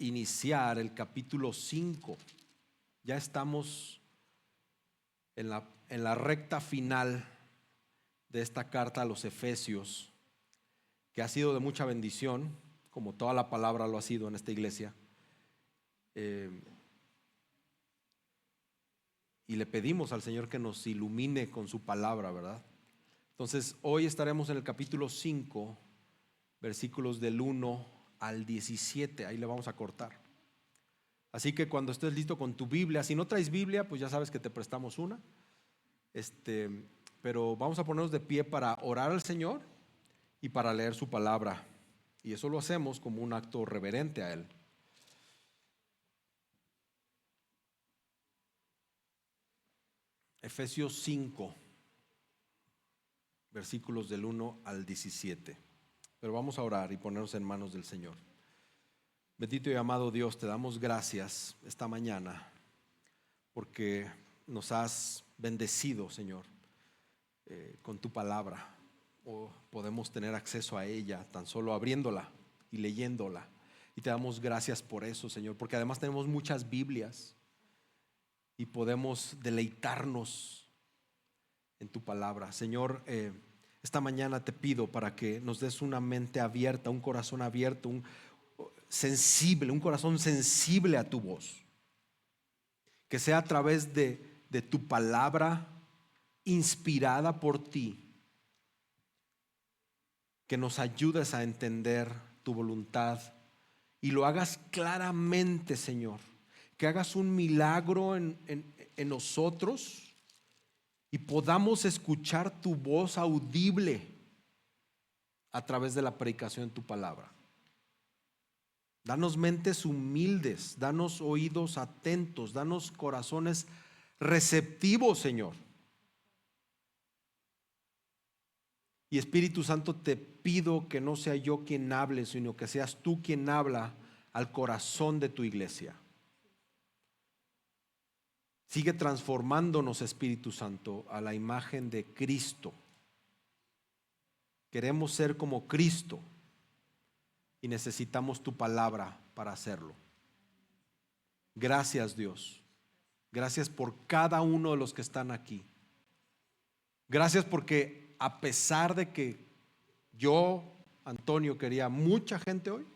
iniciar el capítulo 5. Ya estamos en la recta final de esta carta a los Efesios, que ha sido de mucha bendición, como toda la palabra lo ha sido en esta iglesia. Y le pedimos al Señor que nos ilumine con su palabra, ¿verdad? Entonces, hoy estaremos en el capítulo 5, versículos del 1 al 17. Ahí le vamos a cortar. Así que cuando estés listo con tu Biblia, si no traes Biblia, pues ya sabes que te prestamos una. Pero vamos a ponernos de pie para orar al Señor y para leer su palabra. Y eso lo hacemos como un acto reverente a Él. Efesios 5, versículos del 1 al 17. Pero vamos a orar y ponernos en manos del Señor. Bendito y amado Dios, te damos gracias esta mañana porque nos has bendecido, Señor, con tu palabra. Podemos tener acceso a ella tan solo abriéndola y leyéndola. Y te damos gracias por eso, Señor, porque además tenemos muchas Biblias y podemos deleitarnos en tu palabra. Señor, esta mañana te pido para que nos des una mente abierta, un corazón abierto, un corazón sensible a tu voz. Que sea a través de tu palabra inspirada por ti, que nos ayudes a entender tu voluntad y lo hagas claramente, Señor. Que hagas un milagro en nosotros y podamos escuchar tu voz audible a través de la predicación de tu palabra. Danos mentes humildes, danos oídos atentos, danos corazones receptivos, Señor. Y Espíritu Santo, te pido que no sea yo quien hable, sino que seas tú quien habla al corazón de tu iglesia. Sigue transformándonos, Espíritu Santo, a la imagen de Cristo. Queremos ser como Cristo y necesitamos tu palabra para hacerlo. Gracias, Dios. Gracias por cada uno de los que están aquí. Gracias porque a pesar de que yo, Antonio, quería mucha gente hoy,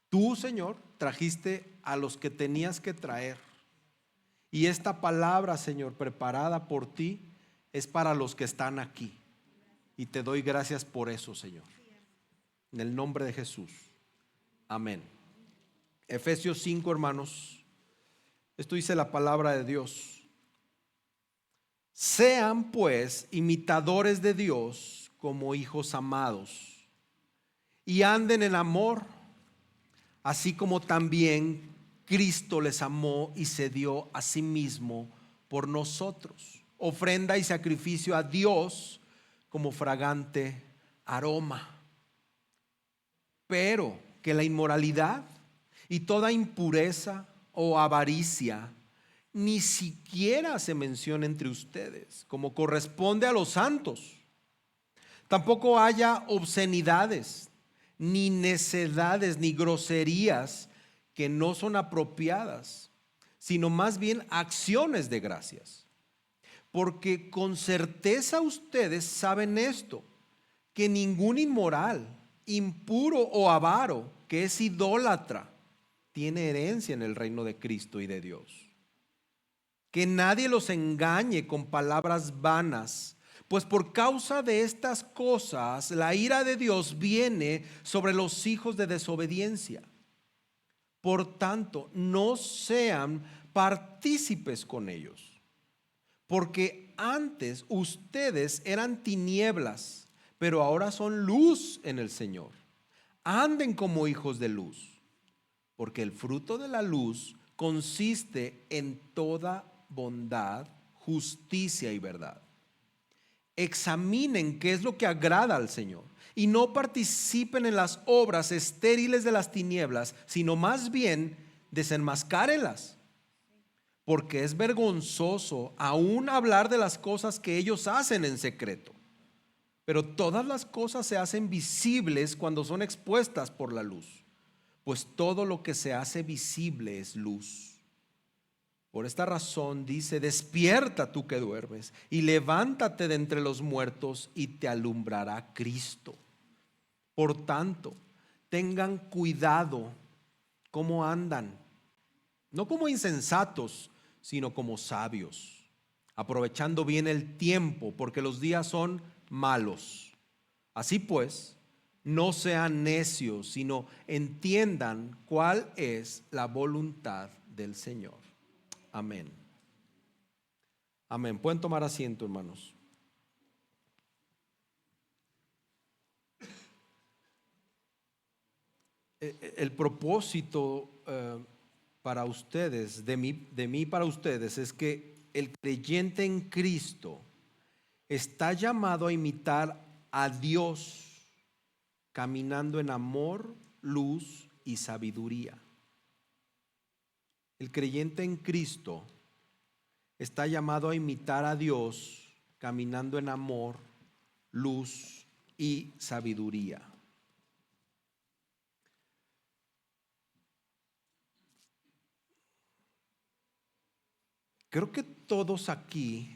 tú, Señor, trajiste a los que tenías que traer. Y esta palabra, Señor, preparada por ti, es para los que están aquí. Y te doy gracias por eso, Señor. En el nombre de Jesús. Amén. Efesios 5, hermanos. Esto dice la palabra de Dios. Sean pues imitadores de Dios como hijos amados y anden en amor, así como también Cristo les amó y se dio a sí mismo por nosotros, ofrenda y sacrificio a Dios como fragante aroma. Pero que la inmoralidad y toda impureza o avaricia ni siquiera se menciona entre ustedes, como corresponde a los santos. Tampoco haya obscenidades, ni necedades, ni groserías que no son apropiadas, sino más bien acciones de gracias. Porque con certeza ustedes saben esto, que ningún inmoral, impuro o avaro, que es idólatra, tiene herencia en el reino de Cristo y de Dios. Que nadie los engañe con palabras vanas, pues por causa de estas cosas la ira de Dios viene sobre los hijos de desobediencia. Por tanto, no sean partícipes con ellos, porque antes ustedes eran tinieblas, pero ahora son luz en el Señor. Anden como hijos de luz, porque el fruto de la luz consiste en toda bondad, justicia y verdad. Examinen qué es lo que agrada al Señor y no participen en las obras estériles de las tinieblas, sino más bien desenmascárenlas, porque es vergonzoso aún hablar de las cosas que ellos hacen en secreto. Pero todas las cosas se hacen visibles cuando son expuestas por la luz. pues todo lo que se hace visible es luz. Por esta razón dice: despierta tú que duermes, y levántate de entre los muertos, y te alumbrará Cristo. Por tanto, tengan cuidado cómo andan, no como insensatos, sino como sabios, aprovechando bien el tiempo, porque los días son malos. Así pues, no sean necios, sino entiendan cuál es la voluntad del Señor. Amén. Amén. Pueden tomar asiento, hermanos. El propósito para ustedes, de mí para ustedes, es que el creyente en Cristo está llamado a imitar a Dios caminando en amor, luz y sabiduría. El creyente en Cristo está llamado a imitar a Dios caminando en amor, luz y sabiduría. Creo que todos aquí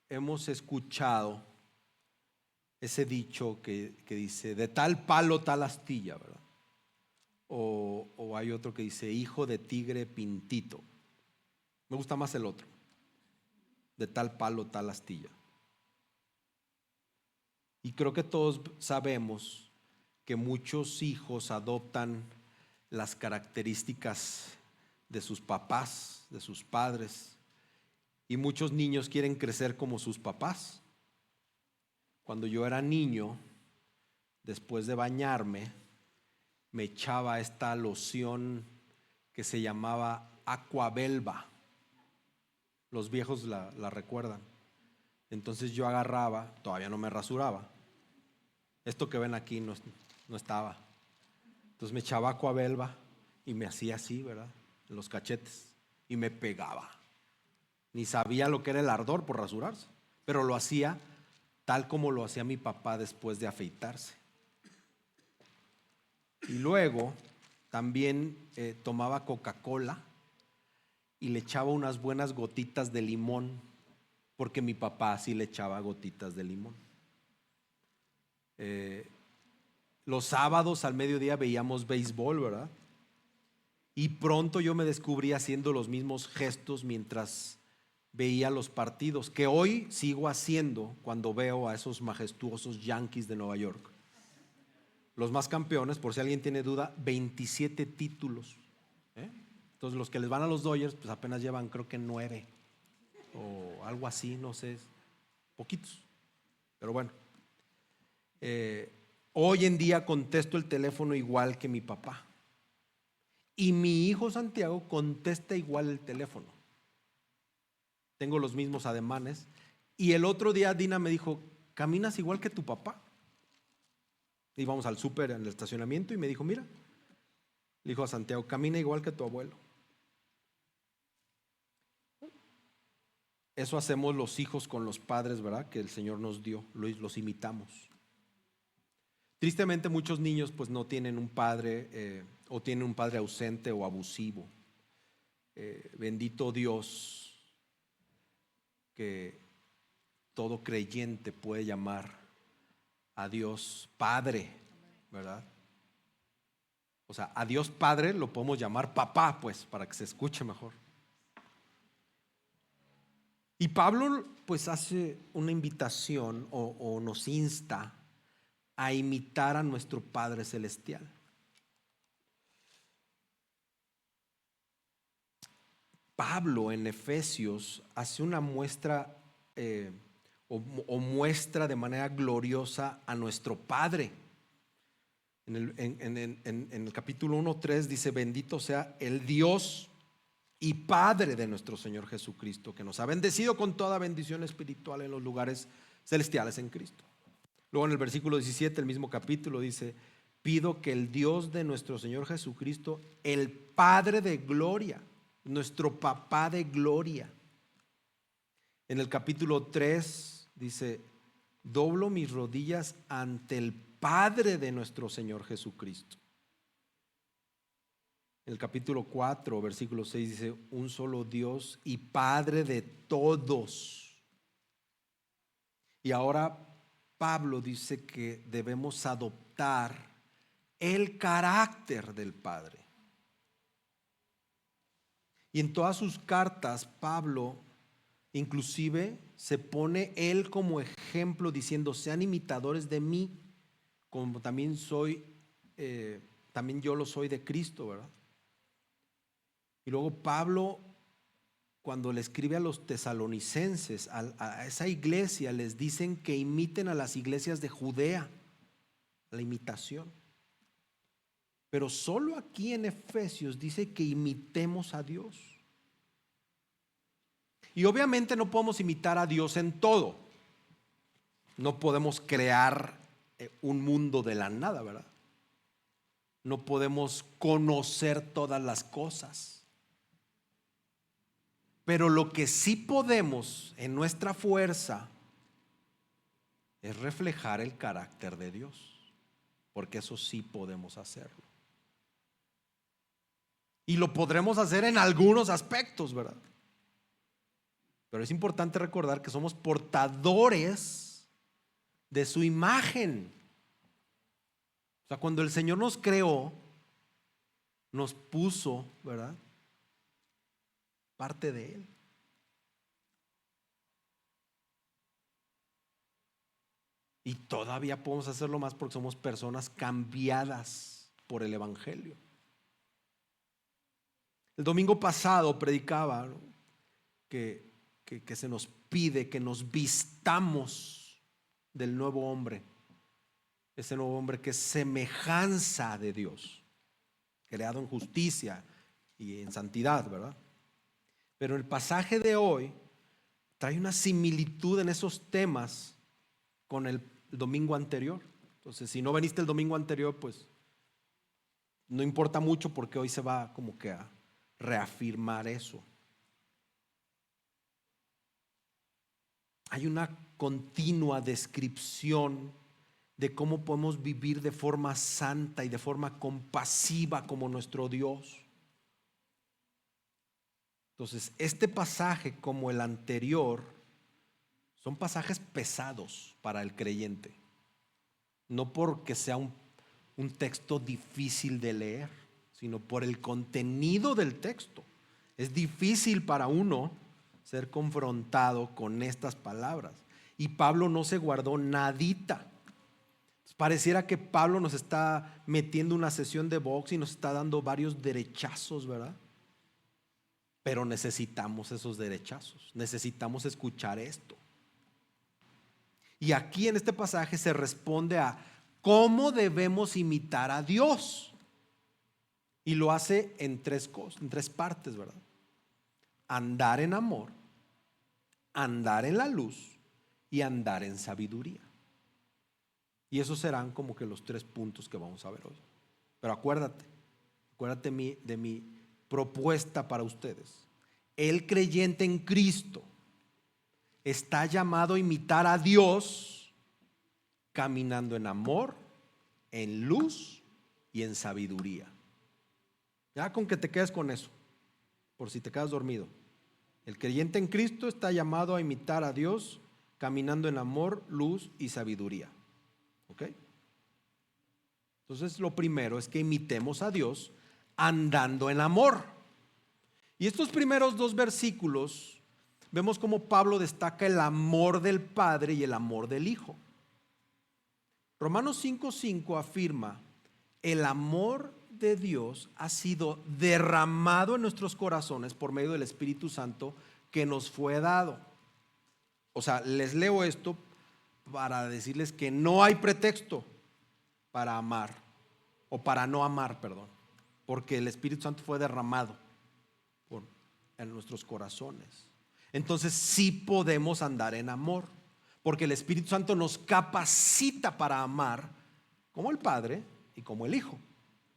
hemos escuchado ese dicho que dice: de tal palo tal astilla, ¿verdad? O hay otro que dice: hijo de tigre pintito. Me gusta más el otro: de tal palo tal astilla. Y creo que todos sabemos que muchos hijos adoptan las características de sus papás, de sus padres, y muchos niños quieren crecer como sus papás. Cuando yo era niño, después de bañarme, me echaba esta loción que se llamaba Aquabelva. Los viejos la recuerdan. Entonces yo agarraba, todavía no me rasuraba. Esto que ven aquí no estaba. Entonces me echaba Aquabelva y me hacía así, ¿verdad? En los cachetes, y me pegaba. Ni sabía lo que era el ardor por rasurarse, pero lo hacía tal como lo hacía mi papá después de afeitarse. Y luego también tomaba Coca-Cola y le echaba unas buenas gotitas de limón, porque mi papá sí le echaba gotitas de limón. Los sábados al mediodía veíamos béisbol, ¿verdad? Y pronto yo me descubrí haciendo los mismos gestos mientras veía los partidos, que hoy sigo haciendo cuando veo a esos majestuosos Yankees de Nueva York. Los más campeones, por si alguien tiene duda, 27 títulos. Entonces los que les van a los Dodgers, pues apenas llevan, creo que 9 o algo así, no sé, poquitos. Pero bueno, hoy en día contesto el teléfono igual que mi papá. Y mi hijo Santiago contesta igual el teléfono. Tengo los mismos ademanes. Y el otro día Dina me dijo: ¿caminas igual que tu papá? Íbamos al súper en el estacionamiento y me dijo: mira, le dijo a Santiago: camina igual que tu abuelo. Eso hacemos los hijos con los padres, ¿verdad? Que el Señor nos dio, los imitamos. Tristemente muchos niños pues no tienen un padre o tienen un padre ausente o abusivo. Bendito Dios que todo creyente puede llamar a Dios Padre, ¿verdad? O sea, a Dios Padre lo podemos llamar papá, pues, para que se escuche mejor. Y Pablo pues hace una invitación o nos insta a imitar a nuestro Padre Celestial. Pablo en Efesios hace una muestra o muestra de manera gloriosa a nuestro Padre. En el capítulo 1:3 dice: bendito sea el Dios y Padre de nuestro Señor Jesucristo, que nos ha bendecido con toda bendición espiritual en los lugares celestiales en Cristo. Luego en el versículo 17, el mismo capítulo, dice: pido que el Dios de nuestro Señor Jesucristo, el Padre de gloria, nuestro papá de gloria. En el capítulo 3 dice: doblo mis rodillas ante el Padre de nuestro Señor Jesucristo. En el capítulo 4, versículo 6 dice: un solo Dios y Padre de todos. Y ahora Pablo dice que debemos adoptar el carácter del Padre. Y en todas sus cartas Pablo inclusive se pone él como ejemplo diciendo: sean imitadores de mí, como también también yo lo soy de Cristo, ¿verdad? Y luego Pablo, cuando le escribe a los tesalonicenses, a esa iglesia, les dicen que imiten a las iglesias de Judea, la imitación. Pero solo aquí en Efesios dice que imitemos a Dios. Y obviamente no podemos imitar a Dios en todo. No podemos crear un mundo de la nada, ¿verdad? No podemos conocer todas las cosas. Pero lo que sí podemos en nuestra fuerza es reflejar el carácter de Dios, porque eso sí podemos hacerlo. Y lo podremos hacer en algunos aspectos, ¿verdad? Pero es importante recordar que somos portadores de su imagen. O sea, cuando el Señor nos creó, nos puso, ¿verdad?, parte de Él. Y todavía podemos hacerlo más porque somos personas cambiadas por el Evangelio. El domingo pasado predicaba, ¿no?, que se nos pide que nos vistamos del nuevo hombre. Ese nuevo hombre que es semejanza de Dios, creado en justicia y en santidad, ¿verdad? Pero el pasaje de hoy trae una similitud en esos temas con el domingo anterior. Entonces, si no veniste el domingo anterior, pues no importa mucho, porque hoy se va como que a reafirmar eso. Hay una continua descripción de cómo podemos vivir de forma santa y de forma compasiva como nuestro Dios. Entonces, este pasaje, como el anterior, son pasajes pesados para el creyente. No porque sea un texto difícil de leer, sino por el contenido del texto. Es difícil para uno ser confrontado con estas palabras. Y Pablo no se guardó nadita. Pareciera que Pablo nos está metiendo una sesión de box y nos está dando varios derechazos, ¿verdad? Pero necesitamos esos derechazos. Necesitamos escuchar esto. Y aquí en este pasaje se responde a cómo debemos imitar a Dios. Y lo hace en tres cosas, en tres partes, ¿verdad? Andar en amor, andar en la luz y andar en sabiduría. Y esos serán como que los 3 puntos que vamos a ver hoy. Pero acuérdate de mi propuesta para ustedes. El creyente en Cristo está llamado a imitar a Dios caminando en amor, en luz y en sabiduría. Ya con que te quedes con eso, por si te quedas dormido. El creyente en Cristo está llamado a imitar a Dios caminando en amor, luz y sabiduría. ¿Ok? Entonces lo primero es que imitemos a Dios andando en amor. Y estos primeros 2 versículos vemos cómo Pablo destaca el amor del Padre y el amor del Hijo. Romanos 5:5 afirma: el amor de Dios ha sido derramado en nuestros corazones por medio del Espíritu Santo que nos fue dado. O sea, les leo esto para decirles que no hay pretexto para amar, o para no amar, perdón, porque el Espíritu Santo fue derramado en nuestros corazones. Entonces sí podemos andar en amor, porque el Espíritu Santo nos capacita para amar como el Padre y como el Hijo.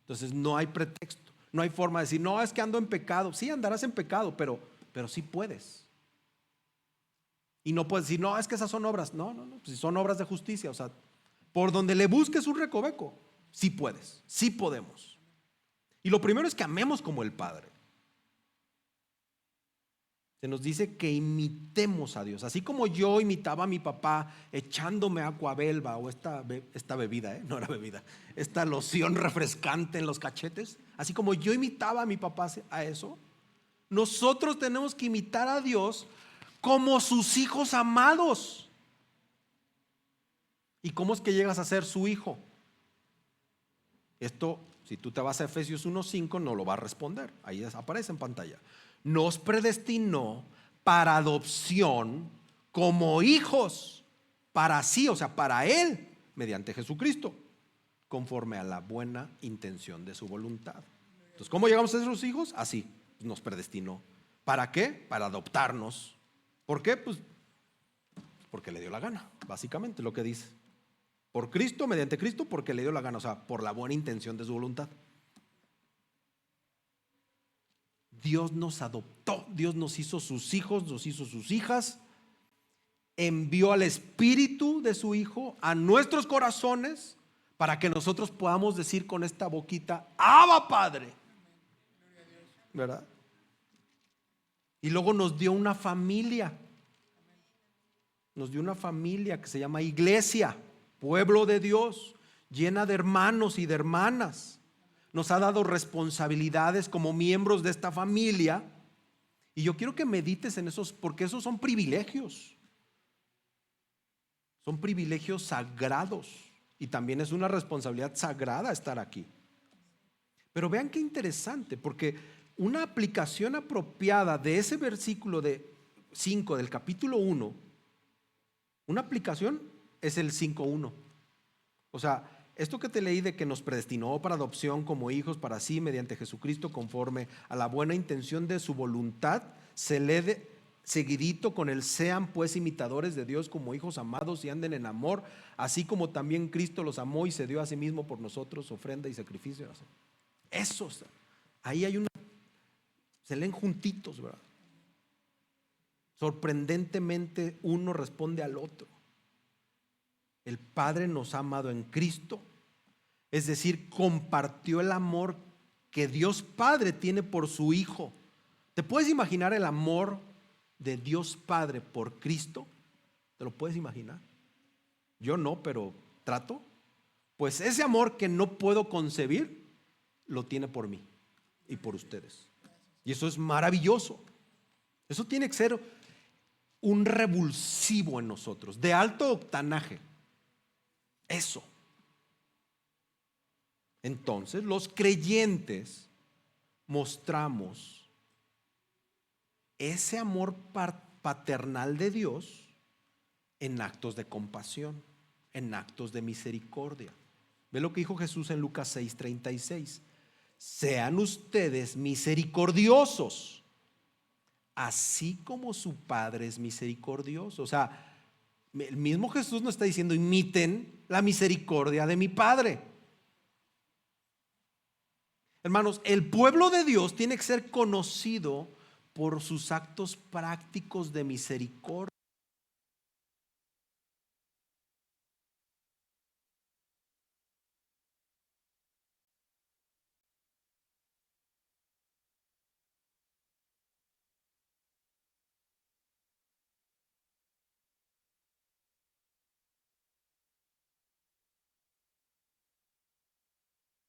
Entonces no hay pretexto, no hay forma de decir: no, es que ando en pecado. Sí, andarás en pecado, pero sí puedes. Y no puedes decir: no, es que esas son obras. No, pues si son obras de justicia, o sea, por donde le busques un recoveco, sí puedes, sí podemos. Y lo primero es que amemos como el Padre. Se nos dice que imitemos a Dios. Así como yo imitaba a mi papá echándome Aquabelva o esta bebida, no era bebida, esta loción refrescante en los cachetes. Así como yo imitaba a mi papá a eso, nosotros tenemos que imitar a Dios como sus hijos amados. ¿Y cómo es que llegas a ser su hijo? Esto, si tú te vas a Efesios 1:5, no lo va a responder. Ahí aparece en pantalla. Nos predestinó para adopción como hijos para sí, o sea, para Él, mediante Jesucristo, conforme a la buena intención de su voluntad. Entonces, ¿cómo llegamos a ser sus hijos? Así, nos predestinó. ¿Para qué? Para adoptarnos. ¿Por qué? Pues porque le dio la gana, básicamente lo que dice. Por Cristo, mediante Cristo, porque le dio la gana, o sea, por la buena intención de su voluntad. Dios nos adoptó, Dios nos hizo sus hijos, nos hizo sus hijas, envió al Espíritu de su Hijo a nuestros corazones para que nosotros podamos decir con esta boquita, Abba Padre, ¿verdad? Y luego nos dio una familia, que se llama iglesia, pueblo de Dios, llena de hermanos y de hermanas. Nos ha dado responsabilidades como miembros de esta familia. Y yo quiero que medites en esos, porque esos son privilegios. Son privilegios sagrados. Y también es una responsabilidad sagrada estar aquí. Pero vean qué interesante, porque una aplicación apropiada de ese versículo de 5 del capítulo 1, una aplicación es el 5:1. O sea, esto que te leí de que nos predestinó para adopción como hijos para sí mediante Jesucristo conforme a la buena intención de su voluntad, se lee seguidito con el sean pues imitadores de Dios como hijos amados y anden en amor, así como también Cristo los amó y se dio a sí mismo por nosotros ofrenda y sacrificio. Eso, ahí hay una, se leen juntitos, ¿verdad? Sorprendentemente uno responde al otro. El Padre nos ha amado en Cristo, es decir, compartió el amor que Dios Padre tiene por su Hijo. ¿Te puedes imaginar el amor de Dios Padre por Cristo? ¿Te lo puedes imaginar? Yo no, pero trato. Pues ese amor que no puedo concebir, lo tiene por mí y por ustedes. Y eso es maravilloso. Eso tiene que ser un revulsivo en nosotros, de alto octanaje. Eso. Entonces, los creyentes mostramos ese amor paternal de Dios en actos de compasión, en actos de misericordia. Ve lo que dijo Jesús en Lucas 6:36. Sean ustedes misericordiosos, así como su Padre es misericordioso. O sea, el mismo Jesús nos está diciendo, imiten la misericordia de mi Padre. Hermanos, el pueblo de Dios tiene que ser conocido por sus actos prácticos de misericordia.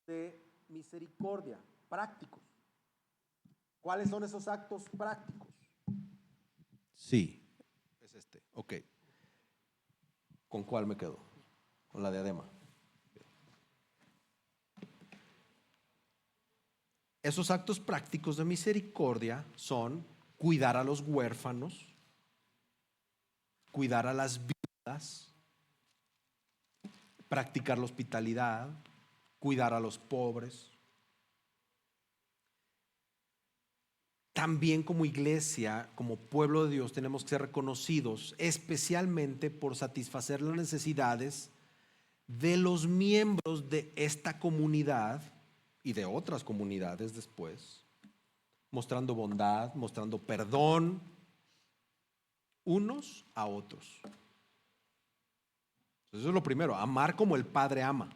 De misericordia, prácticos. ¿Cuáles son esos actos prácticos? Sí, es este. Ok. ¿Con cuál me quedo? Con la diadema. Esos actos prácticos de misericordia son cuidar a los huérfanos, cuidar a las viudas, practicar la hospitalidad, cuidar a los pobres. También como iglesia, como pueblo de Dios, tenemos que ser reconocidos especialmente por satisfacer las necesidades de los miembros de esta comunidad y de otras comunidades después, mostrando bondad, mostrando perdón unos a otros. Eso es lo primero, amar como el Padre ama.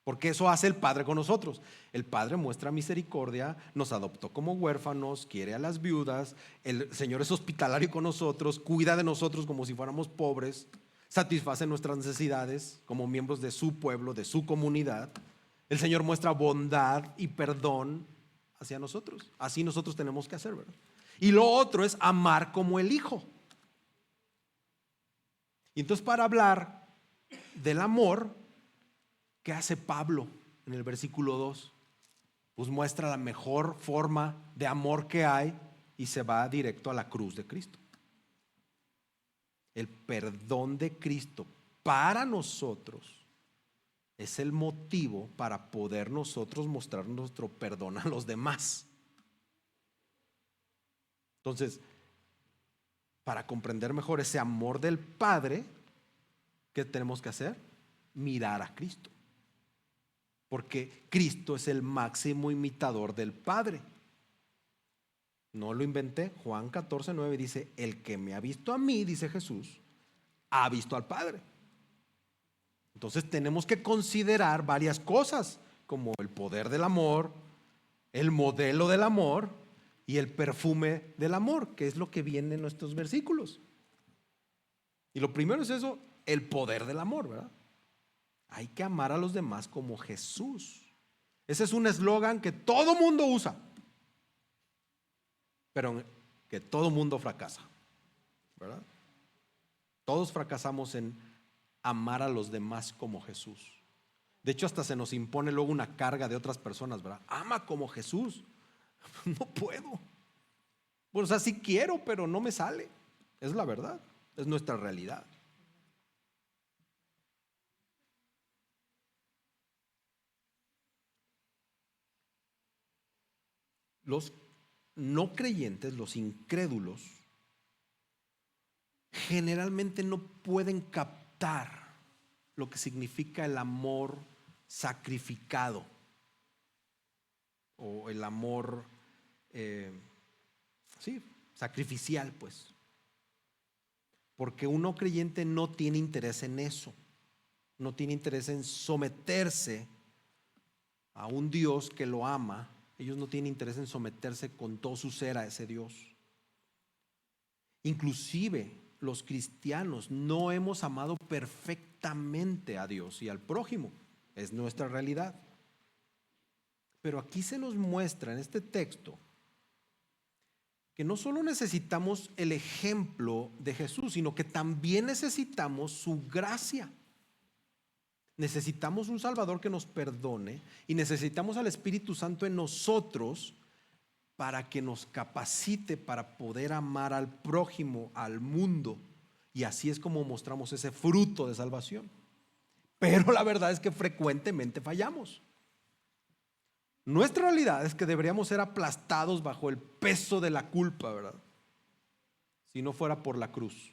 Porque eso hace el Padre con nosotros. El Padre muestra misericordia, nos adoptó como huérfanos, quiere a las viudas, el Señor es hospitalario con nosotros, cuida de nosotros como si fuéramos pobres, satisface nuestras necesidades como miembros de su pueblo, de su comunidad. El Señor muestra bondad y perdón hacia nosotros. Así nosotros tenemos que hacer, ¿verdad? Y lo otro es amar como el Hijo. Y entonces, para hablar del amor, ¿qué hace Pablo en el versículo 2? Pues muestra la mejor forma de amor que hay y se va directo a la cruz de Cristo. El perdón de Cristo para nosotros es el motivo para poder nosotros mostrar nuestro perdón a los demás. Entonces, para comprender mejor ese amor del Padre, ¿qué tenemos que hacer? Mirar a Cristo. Porque Cristo es el máximo imitador del Padre. No lo inventé. Juan 14:9 dice: el que me ha visto a mí, dice Jesús, ha visto al Padre. Entonces tenemos que considerar varias cosas, como el poder del amor, el modelo del amor y el perfume del amor, que es lo que viene en nuestros versículos. Y lo primero es eso, el poder del amor, ¿verdad? Hay que amar a los demás como Jesús. Ese es un eslogan que todo mundo usa, pero que todo mundo fracasa, ¿verdad? Todos fracasamos en amar a los demás como Jesús. De hecho, hasta se nos impone luego una carga de otras personas, ¿verdad? Ama como Jesús. No puedo. Bueno, o sea, sí quiero, pero no me sale. Es la verdad, es nuestra realidad. Los no creyentes, los incrédulos, generalmente no pueden captar lo que significa el amor sacrificado o el amor sacrificial, pues. Porque un no creyente no tiene interés en eso, no tiene interés en someterse a un Dios que lo ama. Ellos no tienen interés en someterse con todo su ser a ese Dios. Inclusive los cristianos no hemos amado perfectamente a Dios y al prójimo. Es nuestra realidad. Pero aquí se nos muestra en este texto que no solo necesitamos el ejemplo de Jesús, sino que también necesitamos su gracia. Necesitamos un Salvador que nos perdone y necesitamos al Espíritu Santo en nosotros para que nos capacite para poder amar al prójimo, al mundo. Y así es como mostramos ese fruto de salvación. Pero la verdad es que frecuentemente fallamos. Nuestra realidad es que deberíamos ser aplastados bajo el peso de la culpa, ¿verdad? Si no fuera por la cruz.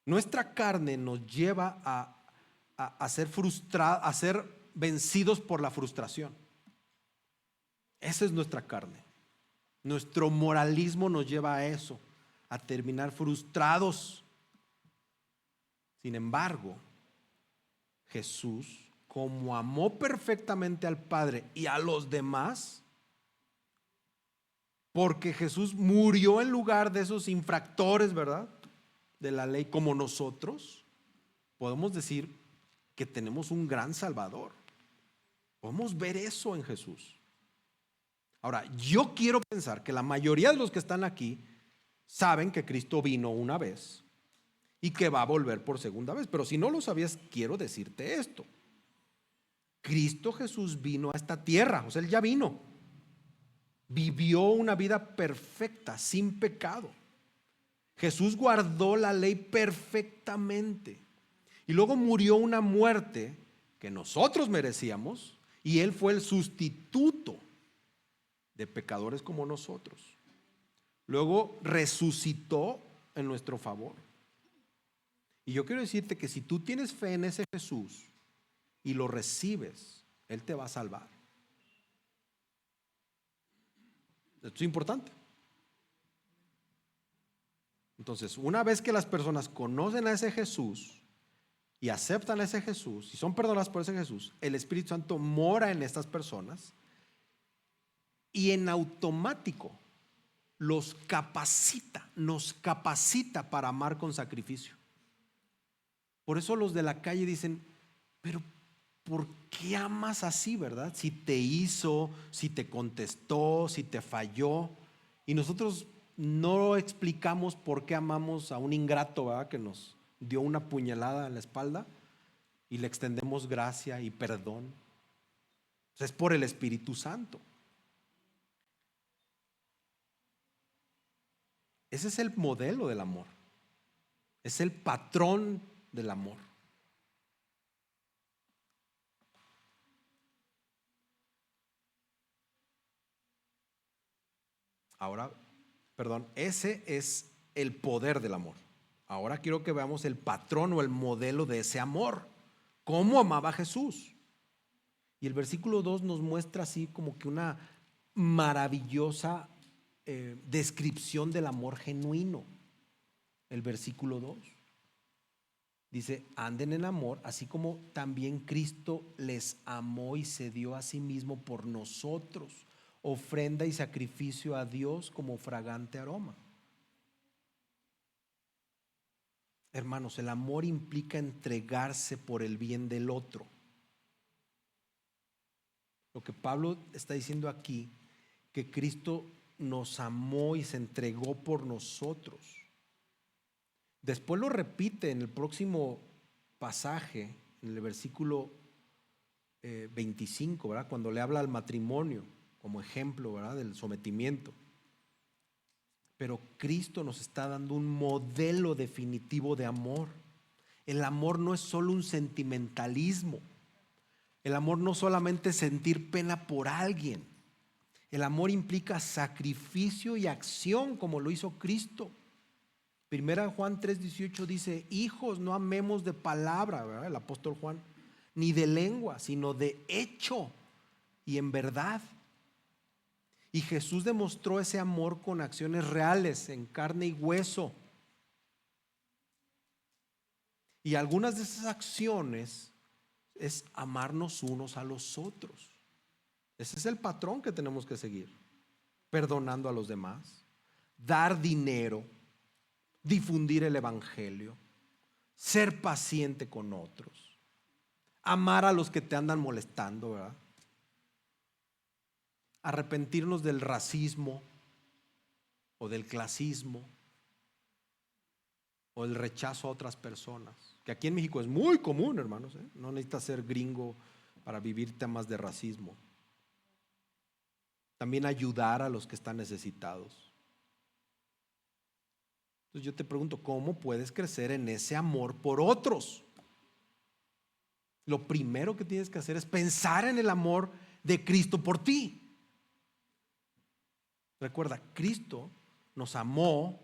Nuestra carne nos lleva a ser frustrados, a ser vencidos por la frustración. Esa es nuestra carne. Nuestro moralismo nos lleva a eso, a terminar frustrados. Sin embargo, Jesús, como amó perfectamente al Padre y a los demás, porque Jesús murió en lugar de esos infractores, ¿verdad?, de la ley como nosotros, podemos decir que tenemos un gran Salvador. Podemos ver eso en Jesús. Ahora, yo quiero pensar que la mayoría de los que están aquí saben que Cristo vino una vez y que va a volver por segunda vez. Pero si no lo sabías, quiero decirte esto. Cristo Jesús vino a esta tierra, o sea, Él ya vino. Vivió una vida perfecta, sin pecado. Jesús guardó la ley perfectamente y luego murió una muerte que nosotros merecíamos y Él fue el sustituto de pecadores como nosotros. Luego resucitó en nuestro favor. Y yo quiero decirte que si tú tienes fe en ese Jesús y lo recibes, Él te va a salvar. Esto es importante. Entonces, una vez que las personas conocen a ese Jesús y aceptan a ese Jesús y son perdonadas por ese Jesús, el Espíritu Santo mora en estas personas y en automático nos capacita para amar con sacrificio. Por eso los de la calle dicen, pero ¿por qué amas así, verdad? Si te hizo, si te contestó, si te falló. Y nosotros no explicamos por qué amamos a un ingrato, ¿verdad? Que nos dio una puñalada en la espalda y le extendemos gracia y perdón. O sea, es por el Espíritu Santo. Ese es el modelo del amor. Es el patrón del amor. Ahora, ese es el poder del amor. Ahora quiero que veamos el patrón o el modelo de ese amor. ¿Cómo amaba Jesús? Y el versículo 2 nos muestra así como que una maravillosa descripción del amor genuino. El versículo 2 dice, anden en amor, así como también Cristo les amó y se dio a sí mismo por nosotros, ofrenda y sacrificio a Dios como fragante aroma. Hermanos, el amor implica entregarse por el bien del otro. Lo que Pablo está diciendo aquí, que Cristo nos amó y se entregó por nosotros. Después lo repite en el próximo pasaje, en el versículo 25, ¿verdad? Cuando le habla al matrimonio como ejemplo, ¿verdad? Del sometimiento. Pero Cristo nos está dando un modelo definitivo de amor. El amor no es solo un sentimentalismo. El amor no solamente es sentir pena por alguien. El amor implica sacrificio y acción como lo hizo Cristo. Primera Juan 3:18 dice, hijos, no amemos de palabra, ¿verdad? El apóstol Juan, ni de lengua, sino de hecho y en verdad. Y Jesús demostró ese amor con acciones reales, en carne y hueso. Y algunas de esas acciones es amarnos unos a los otros. Ese es el patrón que tenemos que seguir. Perdonando a los demás, dar dinero, difundir el evangelio, ser paciente con otros, amar a los que te andan molestando, ¿verdad? Arrepentirnos del racismo o del clasismo o del rechazo a otras personas, que aquí en México es muy común, hermanos, ¿eh? No necesitas ser gringo para vivir temas de racismo. También ayudar a los que están necesitados. Entonces yo te pregunto, ¿cómo puedes crecer en ese amor por otros? Lo primero que tienes que hacer es pensar en el amor de Cristo por ti. Recuerda, Cristo nos amó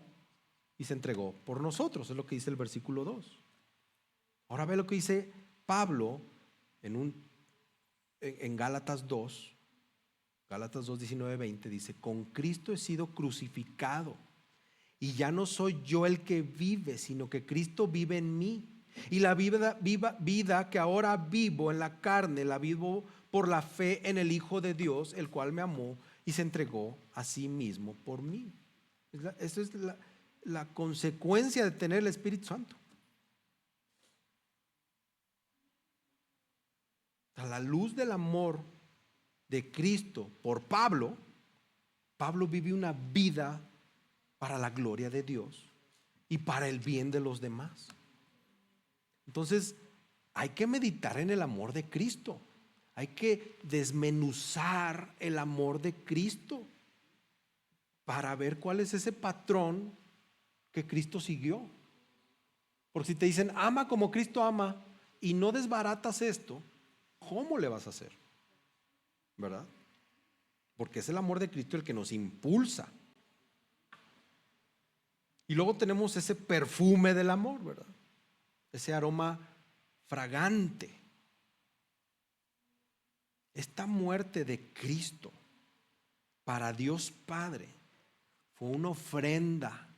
y se entregó por nosotros, es lo que dice el versículo 2. Ahora ve lo que dice Pablo en Gálatas 2, Gálatas 2, 19, 20, dice, con Cristo he sido crucificado y ya no soy yo el que vive, sino que Cristo vive en mí. Y la vida que ahora vivo en la carne, la vivo por la fe en el Hijo de Dios, el cual me amó y se entregó a sí mismo por mí. Esa es la consecuencia de tener el Espíritu Santo. A la luz del amor de Cristo por Pablo, Pablo vive una vida para la gloria de Dios y para el bien de los demás. Entonces, hay que meditar en el amor de Cristo. Hay que desmenuzar el amor de Cristo para ver cuál es ese patrón que Cristo siguió. Porque si te dicen, ama como Cristo ama, y no desbaratas esto, ¿cómo le vas a hacer? ¿Verdad? Porque es el amor de Cristo el que nos impulsa. Y luego tenemos ese perfume del amor, ¿verdad? Ese aroma fragante. Esta muerte de Cristo para Dios Padre fue una ofrenda,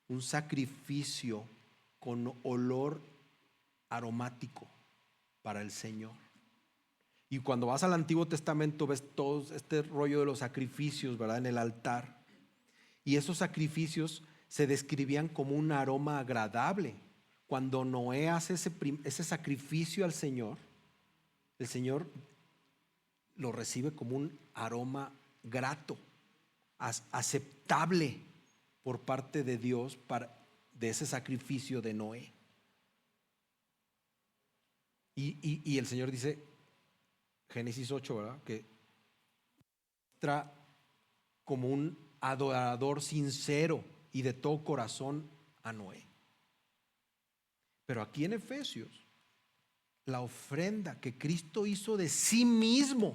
un sacrificio con olor aromático para el Señor. Y cuando vas al Antiguo Testamento ves todo este rollo de los sacrificios, ¿verdad? En el altar. Y esos sacrificios se describían como un aroma agradable. Cuando Noé hace ese sacrificio al Señor, el Señor lo recibe como un aroma grato, aceptable por parte de Dios de ese sacrificio de Noé. Y el Señor dice, Génesis 8, ¿verdad? Que muestra como un adorador sincero y de todo corazón a Noé. Pero aquí en Efesios, la ofrenda que Cristo hizo de sí mismo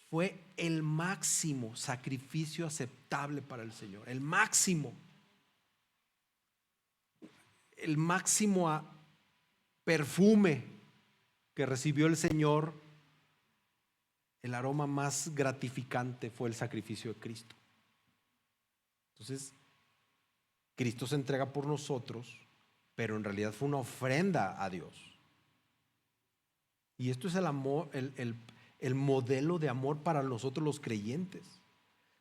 fue el máximo sacrificio aceptable para el Señor. El máximo perfume que recibió el Señor. El aroma más gratificante fue el sacrificio de Cristo. Entonces, Cristo se entrega por nosotros, pero en realidad fue una ofrenda a Dios. Y esto es el amor, el modelo de amor para nosotros los creyentes.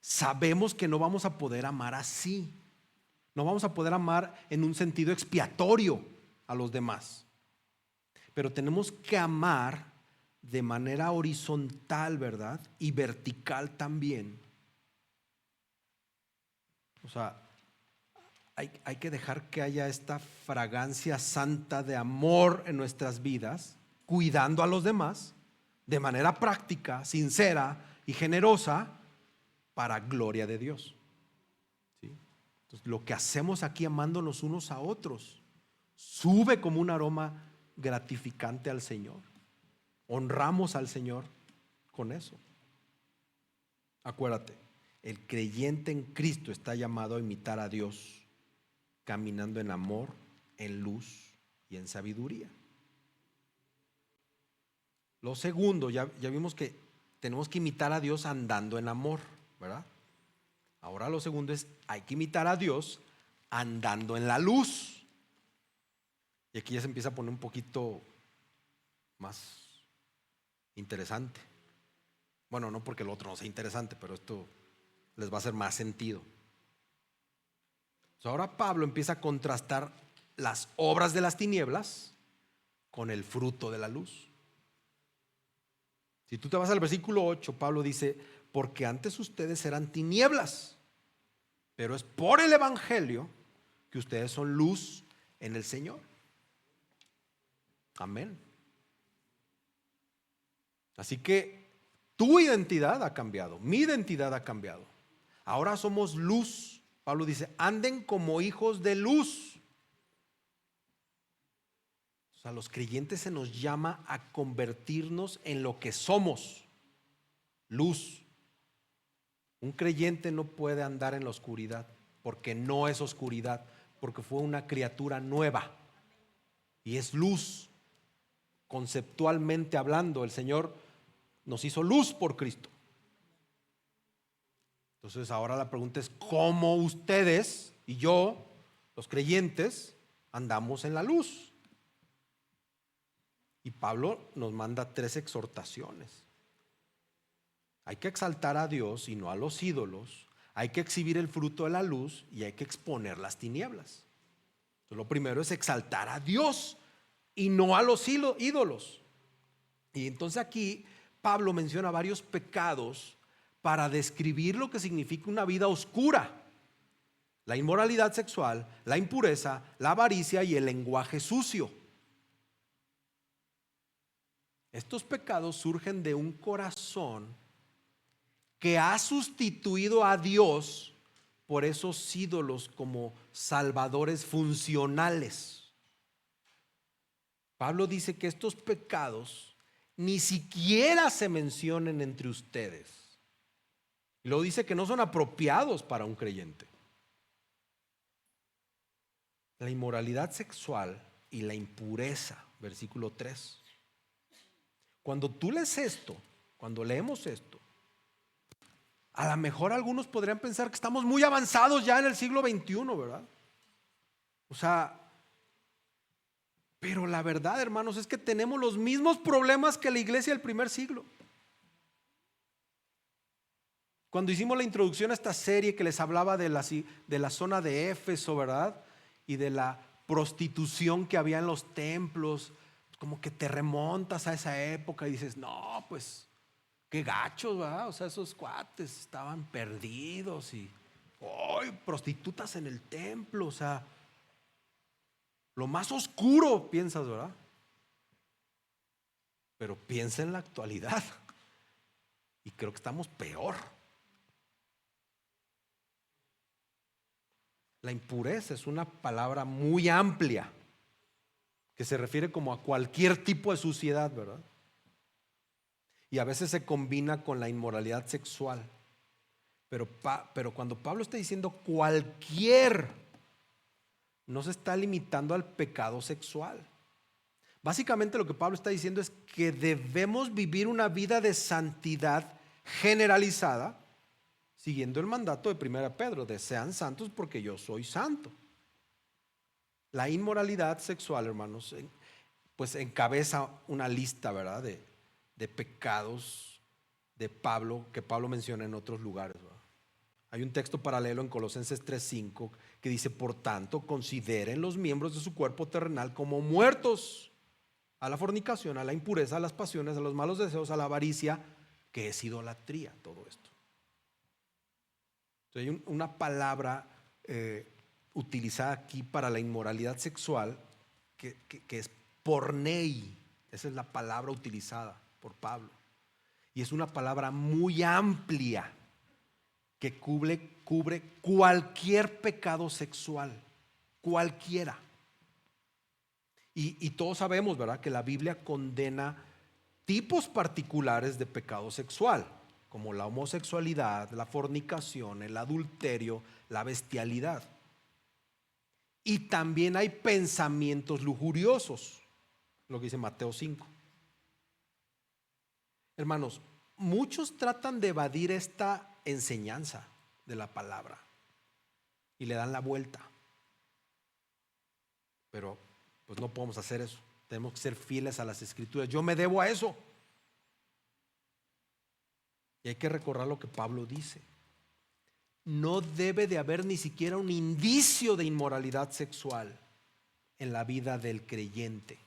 Sabemos que no vamos a poder amar así. No vamos a poder amar en un sentido expiatorio a los demás. Pero tenemos que amar de manera horizontal, ¿verdad? Y vertical también. O sea, hay que dejar que haya esta fragancia santa de amor en nuestras vidas, cuidando a los demás de manera práctica, sincera y generosa para gloria de Dios. ¿Sí? Entonces, lo que hacemos aquí amándonos unos a otros sube como un aroma gratificante al Señor. Honramos al Señor con eso. Acuérdate, el creyente en Cristo está llamado a imitar a Dios, caminando en amor, en luz y en sabiduría. Lo segundo, ya vimos que tenemos que imitar a Dios andando en amor, ¿verdad? Ahora lo segundo es, hay que imitar a Dios andando en la luz. Y aquí ya se empieza a poner un poquito más interesante. Bueno, no porque el otro no sea interesante, pero esto les va a hacer más sentido. Ahora Pablo empieza a contrastar las obras de las tinieblas con el fruto de la luz. Si tú te vas al versículo 8, Pablo dice, porque antes ustedes eran tinieblas, pero es por el evangelio que ustedes son luz en el Señor. Amén. Así que tu identidad ha cambiado, mi identidad ha cambiado. Ahora somos luz. Pablo dice, anden como hijos de luz. O sea, los creyentes se nos llama a convertirnos en lo que somos, luz. Un creyente no puede andar en la oscuridad porque no es oscuridad, porque fue una criatura nueva y es luz. Conceptualmente hablando, el Señor nos hizo luz por Cristo. Entonces ahora la pregunta es, ¿cómo ustedes y yo, los creyentes, andamos en la luz? Y Pablo nos manda 3 exhortaciones. Hay que exaltar a Dios y no a los ídolos. Hay que exhibir el fruto de la luz y hay que exponer las tinieblas. Entonces, lo primero es exaltar a Dios y no a los ídolos. Y entonces aquí Pablo menciona varios pecados para describir lo que significa una vida oscura: la inmoralidad sexual, la impureza, la avaricia y el lenguaje sucio. Estos pecados surgen de un corazón que ha sustituido a Dios por esos ídolos como salvadores funcionales. Pablo dice que estos pecados ni siquiera se mencionen entre ustedes. Y lo dice que no son apropiados para un creyente. La inmoralidad sexual y la impureza, versículo 3. Cuando tú lees esto, cuando leemos esto, a lo mejor algunos podrían pensar que estamos muy avanzados ya en el siglo XXI, ¿verdad? O sea, Pero la verdad, hermanos, es que tenemos los mismos problemas que la iglesia del primer siglo. Cuando hicimos la introducción a esta serie que les hablaba de la zona de Éfeso, ¿verdad? Y de la prostitución que había en los templos, como que te remontas a esa época y dices, no, pues qué gachos, ¿verdad? O sea, esos cuates estaban perdidos y hoy prostitutas en el templo, o sea, lo más oscuro, piensas, ¿verdad? Pero piensa en la actualidad y creo que estamos peor. La impureza es una palabra muy amplia que se refiere como a cualquier tipo de suciedad, ¿verdad? Y a veces se combina con la inmoralidad sexual. Pero cuando Pablo está diciendo cualquier, no se está limitando al pecado sexual. Básicamente lo que Pablo está diciendo es que debemos vivir una vida de santidad generalizada, siguiendo el mandato de 1 Pedro, de sean santos porque yo soy santo. La inmoralidad sexual, hermanos, pues encabeza una lista, ¿verdad? De pecados de Pablo, que Pablo menciona en otros lugares, ¿verdad? Hay un texto paralelo en Colosenses 3:5 que dice: por tanto, consideren los miembros de su cuerpo terrenal como muertos a la fornicación, a la impureza, a las pasiones, a los malos deseos, a la avaricia, que es idolatría, todo esto. Entonces, hay una palabra utilizada aquí para la inmoralidad sexual que es pornei. Esa es la palabra utilizada por Pablo. Y es una palabra muy amplia que cubre cualquier pecado sexual, cualquiera. Y todos sabemos, ¿verdad?, que la Biblia condena tipos particulares de pecado sexual, como la homosexualidad, la fornicación, el adulterio, la bestialidad. Y también hay pensamientos lujuriosos, lo que dice Mateo 5. Hermanos, muchos tratan de evadir esta enseñanza de la palabra y le dan la vuelta. Pero pues no podemos hacer eso. Tenemos que ser fieles a las escrituras. Yo me debo a eso. Y hay que recordar lo que Pablo dice. No debe de haber ni siquiera un indicio de inmoralidad sexual en la vida del creyente.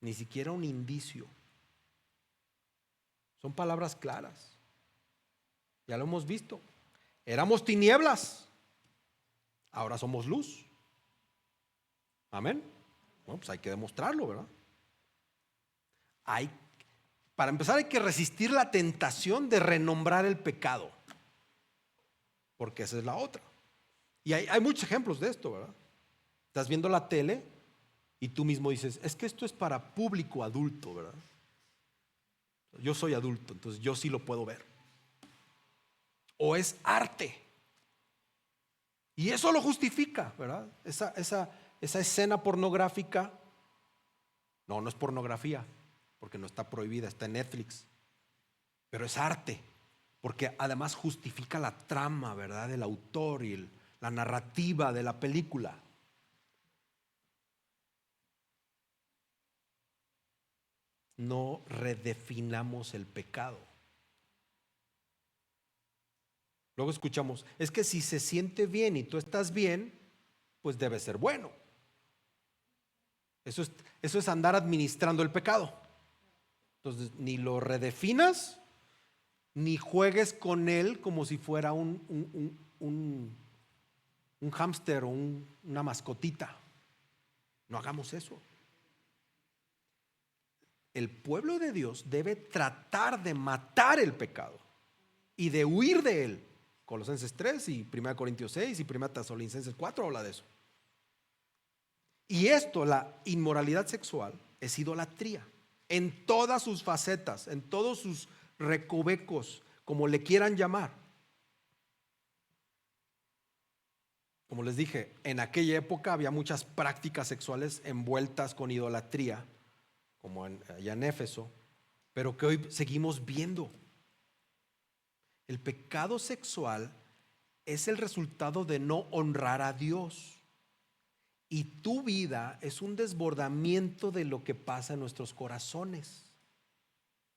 Ni siquiera un indicio. Son palabras claras. Ya lo hemos visto. Éramos tinieblas, ahora somos luz. Amén. Bueno, pues hay que demostrarlo, ¿verdad? Para empezar, hay que resistir la tentación de renombrar el pecado, porque esa es la otra. Y hay muchos ejemplos de esto, ¿verdad? Estás viendo la tele y tú mismo dices: es que esto es para público adulto, ¿verdad? Yo soy adulto, entonces yo sí lo puedo ver. O es arte. Y eso lo justifica, ¿verdad? Esa escena pornográfica. No es pornografía, porque no está prohibida, está en Netflix. Pero es arte, porque además justifica la trama, ¿verdad?, del autor y la narrativa de la película. No redefinamos el pecado. Luego escuchamos: es que si se siente bien y tú estás bien, pues debe ser bueno. Eso es andar administrando el pecado. Entonces, ni lo redefinas, ni juegues con él como si fuera un hámster o una mascotita. No hagamos eso. El pueblo de Dios debe tratar de matar el pecado y de huir de él. Colosenses 3 y 1 Corintios 6 y 1 Tesalonicenses 4 habla de eso. Y esto, la inmoralidad sexual, es idolatría en todas sus facetas, en todos sus recovecos, como le quieran llamar. Como les dije, en aquella época había muchas prácticas sexuales envueltas con idolatría, como allá en Éfeso, pero que hoy seguimos viendo. El pecado sexual es el resultado de no honrar a Dios Y tu vida es un desbordamiento de lo que pasa en nuestros corazones.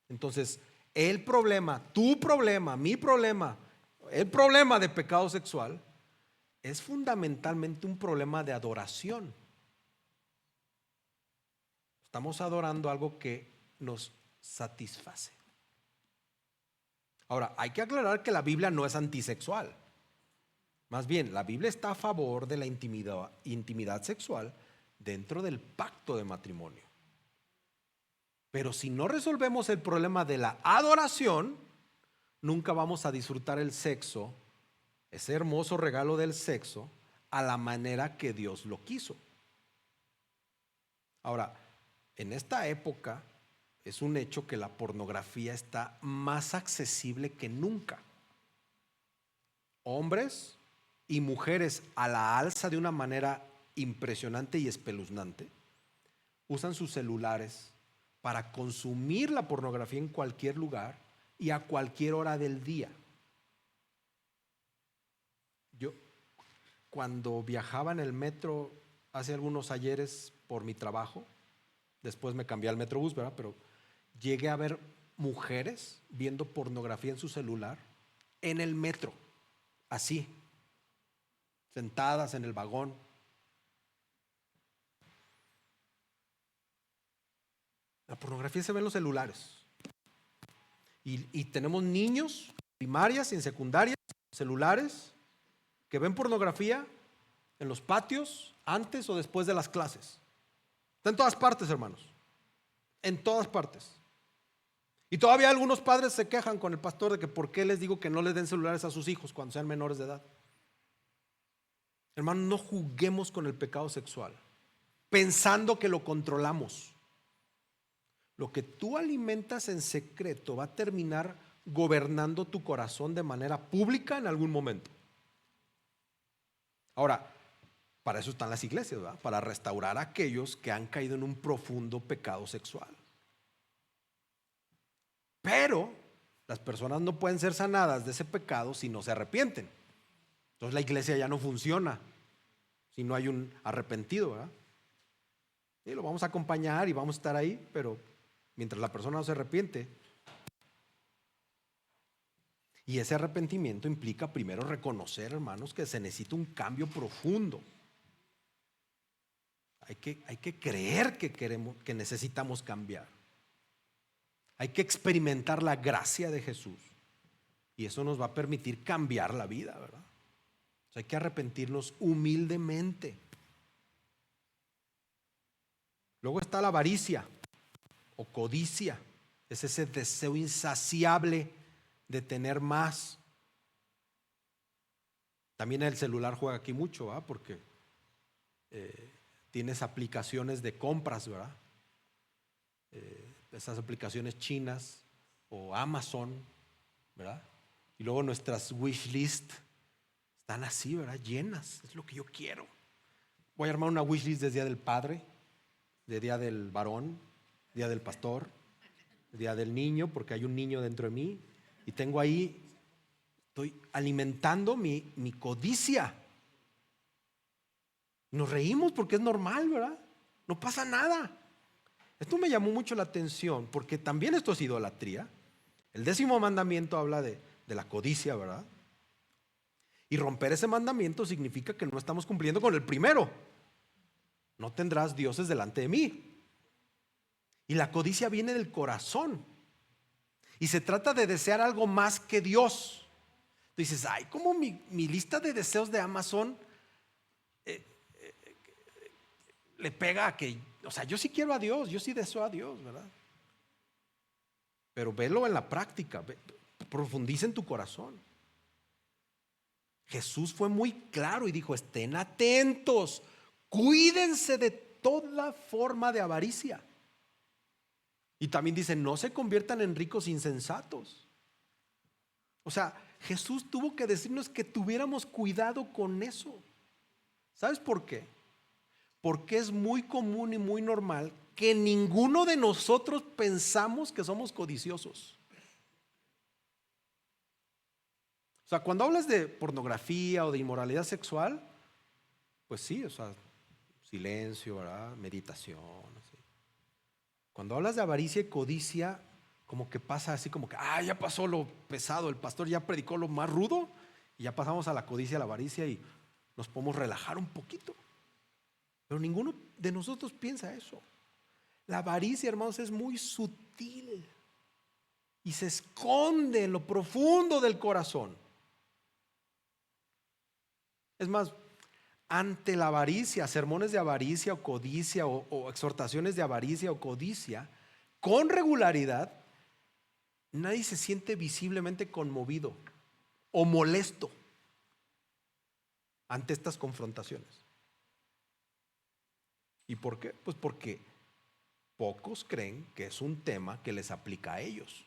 Entonces, el problema, tu problema, mi problema, el problema de pecado sexual es fundamentalmente un problema de adoración. Estamos adorando algo que nos satisface. Ahora, hay que aclarar que la Biblia no es antisexual. Más bien, la Biblia está a favor de la intimidad sexual dentro del pacto de matrimonio. Pero si no resolvemos el problema de la adoración, nunca vamos a disfrutar el sexo, ese hermoso regalo del sexo, a la manera que Dios lo quiso. Ahora, en esta época es un hecho que la pornografía está más accesible que nunca. Hombres y mujeres a la alza de una manera impresionante y espeluznante usan sus celulares para consumir la pornografía en cualquier lugar y a cualquier hora del día. Yo, cuando viajaba en el metro hace algunos ayeres por mi trabajo, después me cambié al Metrobús, ¿verdad? Pero llegué a ver mujeres viendo pornografía en su celular en el metro, así, sentadas en el vagón. La pornografía se ve en los celulares. Y tenemos niños, primarias y en secundarias, celulares, que ven pornografía en los patios, antes o después de las clases. Está en todas partes, hermanos. En todas partes. Y todavía algunos padres se quejan con el pastor de que por qué les digo que no les den celulares a sus hijos cuando sean menores de edad. Hermanos, no juguemos con el pecado sexual pensando que lo controlamos. Lo que tú alimentas en secreto va a terminar gobernando tu corazón de manera pública en algún momento. Ahora, para eso están las iglesias, ¿verdad? Para restaurar a aquellos que han caído en un profundo pecado sexual. Pero las personas no pueden ser sanadas de ese pecado si no se arrepienten. Entonces la iglesia ya no funciona si no hay un arrepentido, ¿verdad? Y lo vamos a acompañar y vamos a estar ahí, pero mientras la persona no se arrepiente. Y ese arrepentimiento implica primero reconocer, hermanos, que se necesita un cambio profundo. Hay que creer que necesitamos cambiar. Hay que experimentar la gracia de Jesús. Y eso nos va a permitir cambiar la vida, ¿verdad? O sea, hay que arrepentirnos humildemente. Luego está la avaricia o codicia. Es ese deseo insaciable de tener más. También el celular juega aquí mucho, ¿verdad? Porque tienes aplicaciones de compras, ¿verdad? Esas aplicaciones chinas o Amazon, ¿verdad? Y luego nuestras wish list están así, ¿verdad? Llenas, es lo que yo quiero. Voy a armar una wish list del Día del Padre, del Día del Varón, Día del Pastor, Día del Niño, porque hay un niño dentro de mí y tengo ahí, estoy alimentando mi codicia. Nos reímos porque es normal, ¿verdad? No pasa nada. Esto me llamó mucho la atención porque también esto es idolatría. El 10º mandamiento habla de la codicia, ¿verdad? Y romper ese mandamiento significa que no estamos cumpliendo con el primero. No tendrás dioses delante de mí. Y la codicia viene del corazón. Y se trata de desear algo más que Dios. Tú dices, ay, ¿cómo mi lista de deseos de Amazon le pega a que, o sea, yo sí quiero a Dios, yo sí deseo a Dios, ¿verdad? Pero velo en la práctica, profundiza en tu corazón. Jesús fue muy claro y dijo, estén atentos, cuídense de toda forma de avaricia. Y también dice, no se conviertan en ricos insensatos. O sea, Jesús tuvo que decirnos que tuviéramos cuidado con eso. ¿Sabes por qué? Porque es muy común y muy normal que ninguno de nosotros pensamos que somos codiciosos. O sea, cuando hablas de pornografía o de inmoralidad sexual, pues sí, o sea, silencio, ¿verdad? Meditación. Así. Cuando hablas de avaricia y codicia, como que pasa así como que, ya pasó lo pesado, el pastor ya predicó lo más rudo y ya pasamos a la codicia, a la avaricia y nos podemos relajar un poquito. Pero ninguno de nosotros piensa eso. La avaricia, hermanos, es muy sutil y se esconde en lo profundo del corazón. Es más, ante la avaricia, sermones de avaricia o codicia o exhortaciones de avaricia o codicia, con regularidad, nadie se siente visiblemente conmovido o molesto ante estas confrontaciones. ¿Y por qué? Pues porque pocos creen que es un tema que les aplica a ellos.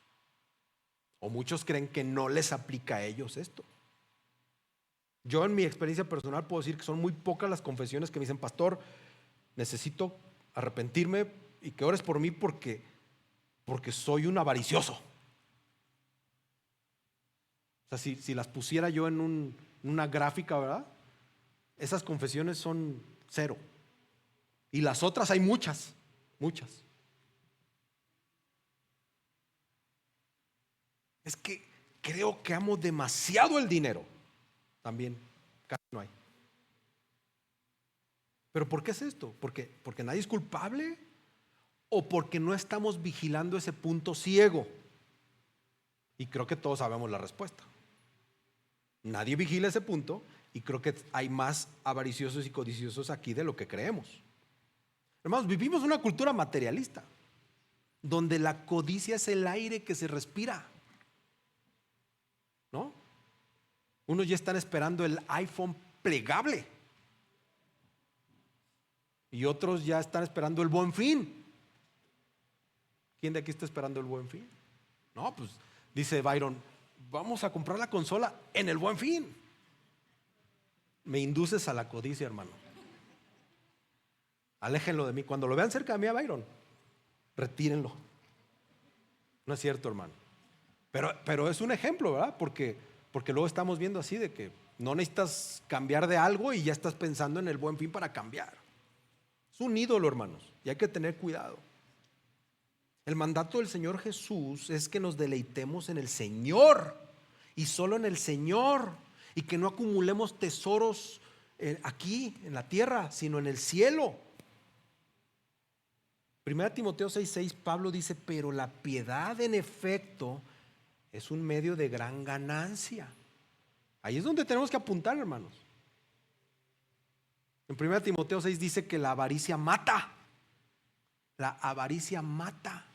O muchos creen que no les aplica a ellos esto. Yo en mi experiencia personal puedo decir que son muy pocas las confesiones que me dicen, pastor, necesito arrepentirme y que ores por mí porque soy un avaricioso. O sea, si las pusiera yo en una gráfica, ¿verdad? Esas confesiones son 0. Y las otras hay muchas. Es que creo que amo demasiado el dinero. También casi no hay. ¿Pero por qué es esto? ¿Porque nadie es culpable? ¿O porque no estamos vigilando ese punto ciego? Y creo que todos sabemos la respuesta. Nadie vigila ese punto y creo que hay más avariciosos y codiciosos aquí de lo que creemos. Hermanos, vivimos una cultura materialista donde la codicia es el aire que se respira, ¿no? Unos ya están esperando el iPhone plegable y otros ya están esperando el Buen Fin. ¿Quién de aquí está esperando el Buen Fin? No, pues dice Byron, vamos a comprar la consola en el Buen Fin. Me induces a la codicia, hermano. Aléjenlo de mí. Cuando lo vean cerca de mí a Byron, retírenlo. No es cierto, hermano. Pero es un ejemplo, ¿verdad? Porque luego estamos viendo así de que no necesitas cambiar de algo y ya estás pensando en el Buen Fin para cambiar. Es un ídolo, hermanos, y hay que tener cuidado. El mandato del Señor Jesús es que nos deleitemos en el Señor y solo en el Señor, y que no acumulemos tesoros aquí en la tierra, sino en el cielo. 1 Timoteo 6:6, Pablo dice, pero la piedad en efecto es un medio de gran ganancia. Ahí es donde tenemos que apuntar, hermanos. En 1 Timoteo 6 dice que la avaricia mata. La avaricia mata.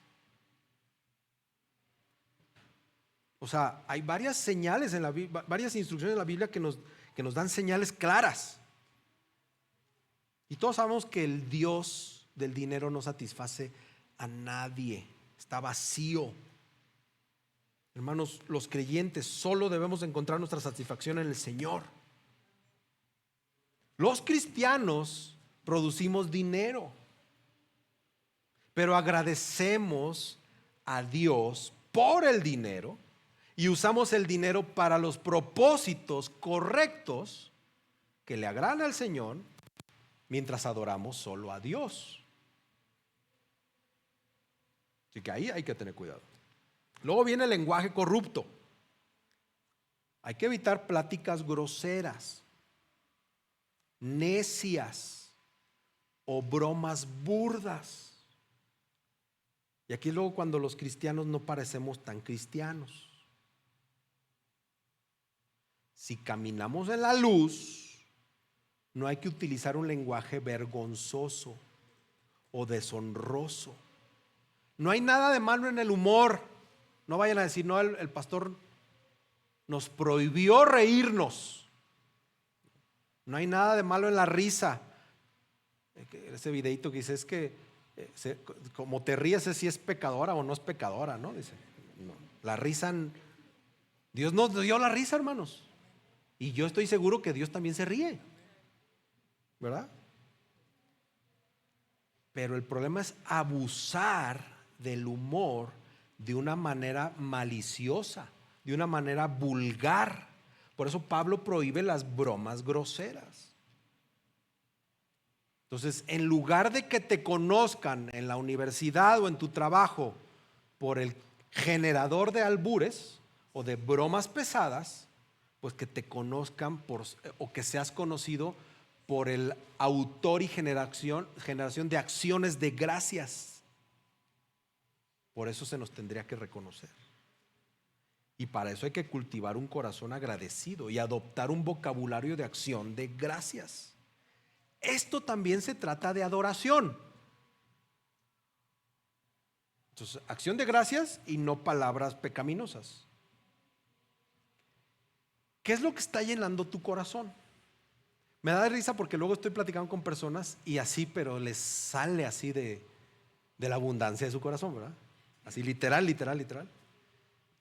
O sea, hay varias señales en la Biblia, varias instrucciones en la Biblia que nos dan señales claras. Y todos sabemos que el Dios del dinero no satisface a nadie, está vacío. Hermanos, los creyentes solo debemos encontrar nuestra satisfacción en el Señor. Los cristianos producimos dinero, pero agradecemos a Dios por el dinero y usamos el dinero para los propósitos correctos que le agradan al Señor mientras adoramos solo a Dios. Así que ahí hay que tener cuidado. Luego viene el lenguaje corrupto. Hay que evitar pláticas groseras, necias o bromas burdas. Y aquí luego cuando los cristianos no parecemos tan cristianos. Si caminamos en la luz, no hay que utilizar un lenguaje vergonzoso o deshonroso. No hay nada de malo en el humor. No vayan a decir, no, el pastor nos prohibió reírnos. No hay nada de malo en la risa. Ese videito que dice, es que como te ríes si es pecadora o no es pecadora, ¿no? Dice, no, la risa, Dios nos dio la risa, hermanos. Y yo estoy seguro que Dios también se ríe, ¿verdad? Pero el problema es abusar del humor de una manera maliciosa, de una manera vulgar. Por eso Pablo prohíbe las bromas groseras. Entonces, en lugar de que te conozcan en la universidad o en tu trabajo por el generador de albures o de bromas pesadas, pues que te conozcan o que seas conocido por el autor y generación de acciones de gracias. Por eso se nos tendría que reconocer. Y para eso hay que cultivar un corazón agradecido y adoptar un vocabulario de acción de gracias. Esto también se trata de adoración. Entonces, acción de gracias y no palabras pecaminosas. ¿Qué es lo que está llenando tu corazón? Me da risa porque luego estoy platicando con personas y así, pero les sale así de la abundancia de su corazón, ¿verdad? Así literal. Entonces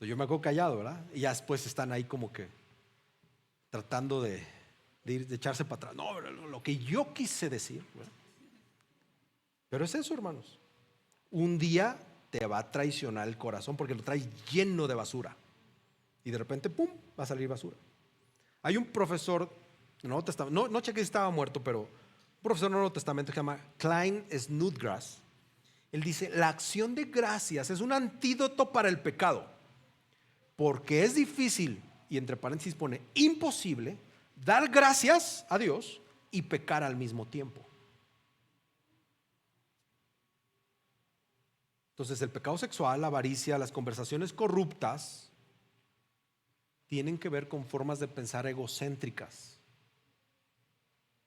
yo me quedo callado, ¿verdad? Y ya después están ahí como que tratando de echarse para atrás. No, lo que yo quise decir, ¿verdad? Pero es eso, hermanos. Un día te va a traicionar el corazón porque lo traes lleno de basura. Y de repente, ¡pum!, va a salir basura. Hay un profesor del Nuevo Testamento, no chequé si estaba muerto, pero un profesor del Nuevo Testamento que se llama Klein Snodgrass. Él dice: la acción de gracias es un antídoto para el pecado, porque es difícil, y entre paréntesis pone imposible, dar gracias a Dios y pecar al mismo tiempo. Entonces, el pecado sexual, la avaricia, las conversaciones corruptas tienen que ver con formas de pensar egocéntricas.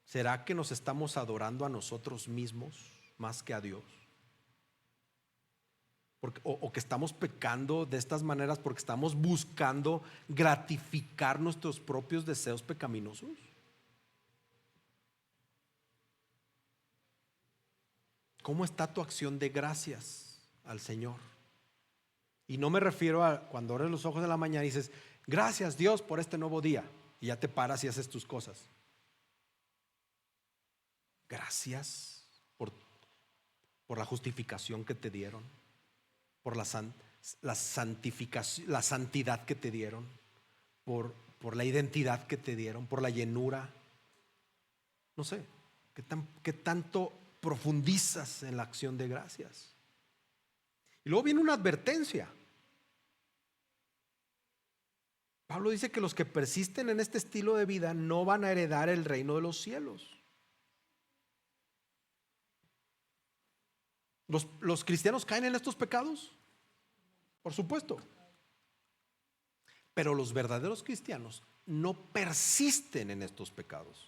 ¿Será que nos estamos adorando a nosotros mismos más que a Dios? O que estamos pecando de estas maneras porque estamos buscando gratificar nuestros propios deseos pecaminosos. ¿Cómo está tu acción de gracias al Señor? Y no me refiero a cuando abres los ojos de la mañana y dices: gracias Dios por este nuevo día, y ya te paras y haces tus cosas. Gracias por la justificación que te dieron, por la santificación, la santidad que te dieron, por la identidad que te dieron, por la llenura. No sé, ¿qué tanto profundizas en la acción de gracias? Y luego viene una advertencia. Pablo dice que los que persisten en este estilo de vida no van a heredar el reino de los cielos. ¿Los cristianos caen en estos pecados? Por supuesto. Pero los verdaderos cristianos no persisten en estos pecados.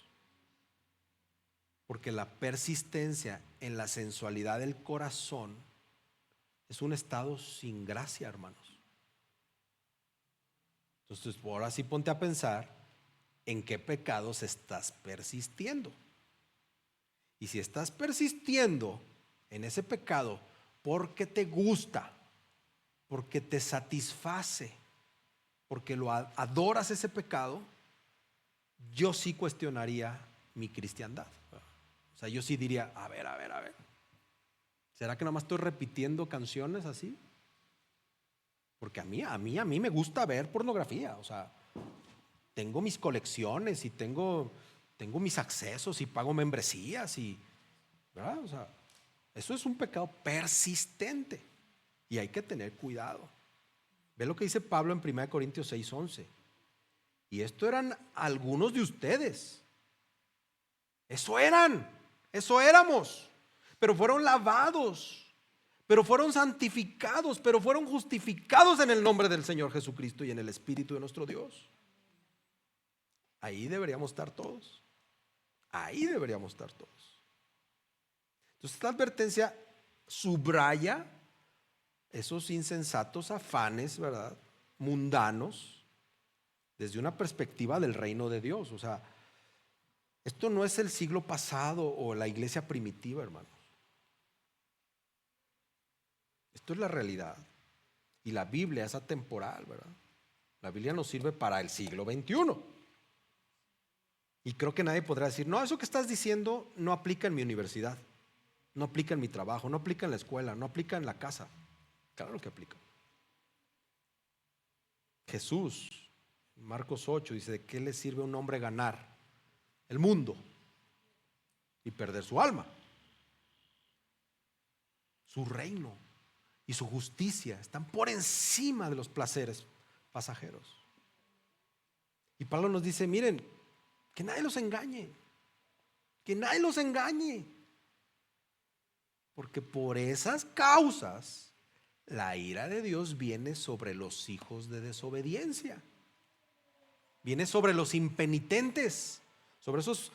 Porque la persistencia en la sensualidad del corazón es un estado sin gracia, hermanos. Entonces, ahora sí ponte a pensar en qué pecados estás persistiendo. Y si estás persistiendo en ese pecado porque te gusta, porque te satisface, porque lo adoras ese pecado, yo sí cuestionaría mi cristiandad. O sea, yo sí diría: a ver, ¿será que nada más estoy repitiendo canciones así? Porque a mí me gusta ver pornografía. O sea, tengo mis colecciones y tengo mis accesos y pago membresías y, ¿verdad? O sea, eso es un pecado persistente y hay que tener cuidado. Ve lo que dice Pablo en 1 Corintios 6:11. Y esto eran algunos de ustedes. Eso éramos. Pero fueron lavados, pero fueron santificados, pero fueron justificados en el nombre del Señor Jesucristo y en el Espíritu de nuestro Dios. Ahí deberíamos estar todos. Entonces, esta advertencia subraya esos insensatos afanes, ¿verdad?, mundanos, desde una perspectiva del reino de Dios. O sea, esto no es el siglo pasado o la iglesia primitiva, hermanos. Esto es la realidad. Y la Biblia es atemporal, ¿verdad? La Biblia nos sirve para el siglo XXI. Y creo que nadie podrá decir: no, eso que estás diciendo no aplica en mi universidad, no aplica en mi trabajo, no aplica en la escuela, no aplica en la casa. Claro que aplica. Jesús, Marcos 8, dice: ¿de qué le sirve a un hombre ganar el mundo y perder su alma. Su reino y su justicia están por encima de los placeres pasajeros. Y Pablo nos dice, miren, que nadie los engañe, que nadie los engañe, porque por esas causas la ira de Dios viene sobre los hijos de desobediencia, viene sobre los impenitentes, sobre esos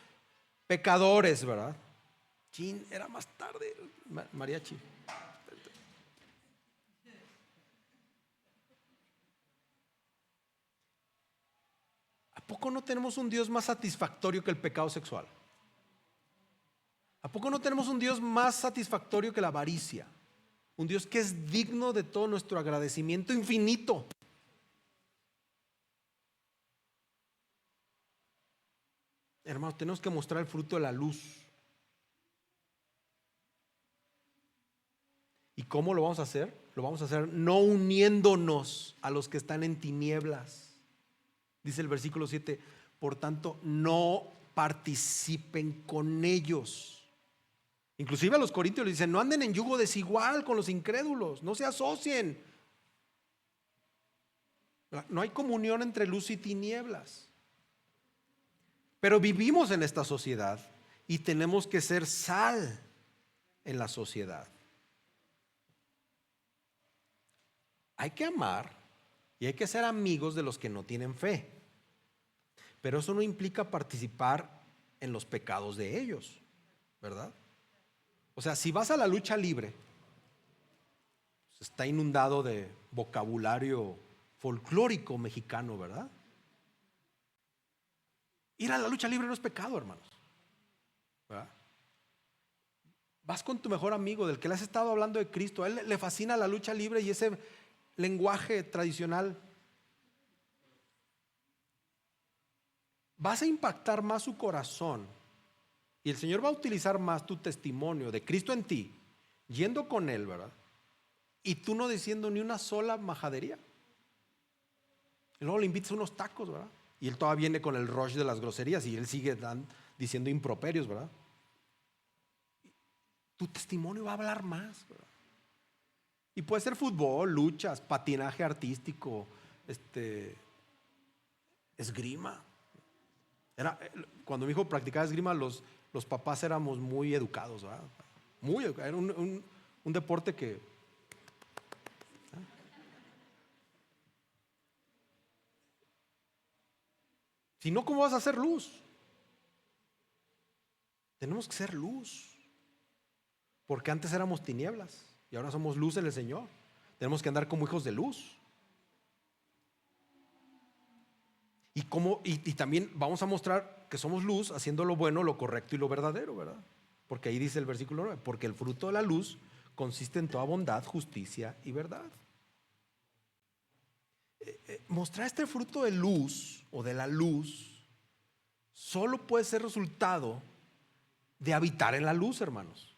pecadores, ¿verdad? Chin, era más tarde, mariachi. ¿A poco no tenemos un Dios más satisfactorio que el pecado sexual? ¿A poco no tenemos un Dios más satisfactorio que la avaricia? Un Dios que es digno de todo nuestro agradecimiento infinito. Hermanos, tenemos que mostrar el fruto de la luz. ¿Y cómo lo vamos a hacer? Lo vamos a hacer no uniéndonos a los que están en tinieblas. Dice el versículo 7, por tanto, no participen con ellos. Inclusive a los corintios les dicen, no anden en yugo desigual con los incrédulos, no se asocien. No hay comunión entre luz y tinieblas. Pero vivimos en esta sociedad y tenemos que ser sal en la sociedad. Hay que amar y hay que ser amigos de los que no tienen fe. Pero eso no implica participar en los pecados de ellos, ¿verdad? O sea, si vas a la lucha libre, pues está inundado de vocabulario folclórico mexicano, ¿verdad? Ir a la lucha libre no es pecado, hermanos, ¿verdad? Vas con tu mejor amigo del que le has estado hablando de Cristo, a él le fascina la lucha libre y ese lenguaje tradicional. Vas a impactar más su corazón y el Señor va a utilizar más tu testimonio de Cristo en ti, yendo con Él, ¿verdad? Y tú no diciendo ni una sola majadería. Y luego le invitas unos tacos, ¿verdad? Y él todavía viene con el rush de las groserías y él sigue diciendo improperios, ¿verdad? Tu testimonio va a hablar más, ¿verdad? Y puede ser fútbol, luchas, patinaje artístico, esgrima. Cuando mi hijo practicaba esgrima, los papás éramos muy educados, ¿verdad? Muy educados. Era un deporte que... Si no, ¿cómo vas a hacer luz? Tenemos que ser luz. Porque antes éramos tinieblas y ahora somos luz en el Señor. Tenemos que andar como hijos de luz. Y también vamos a mostrar que somos luz haciendo lo bueno, lo correcto y lo verdadero, ¿verdad? Porque ahí dice el versículo 9, porque el fruto de la luz consiste en toda bondad, justicia y verdad. Mostrar este fruto de luz o de la luz solo puede ser resultado de habitar en la luz, hermanos.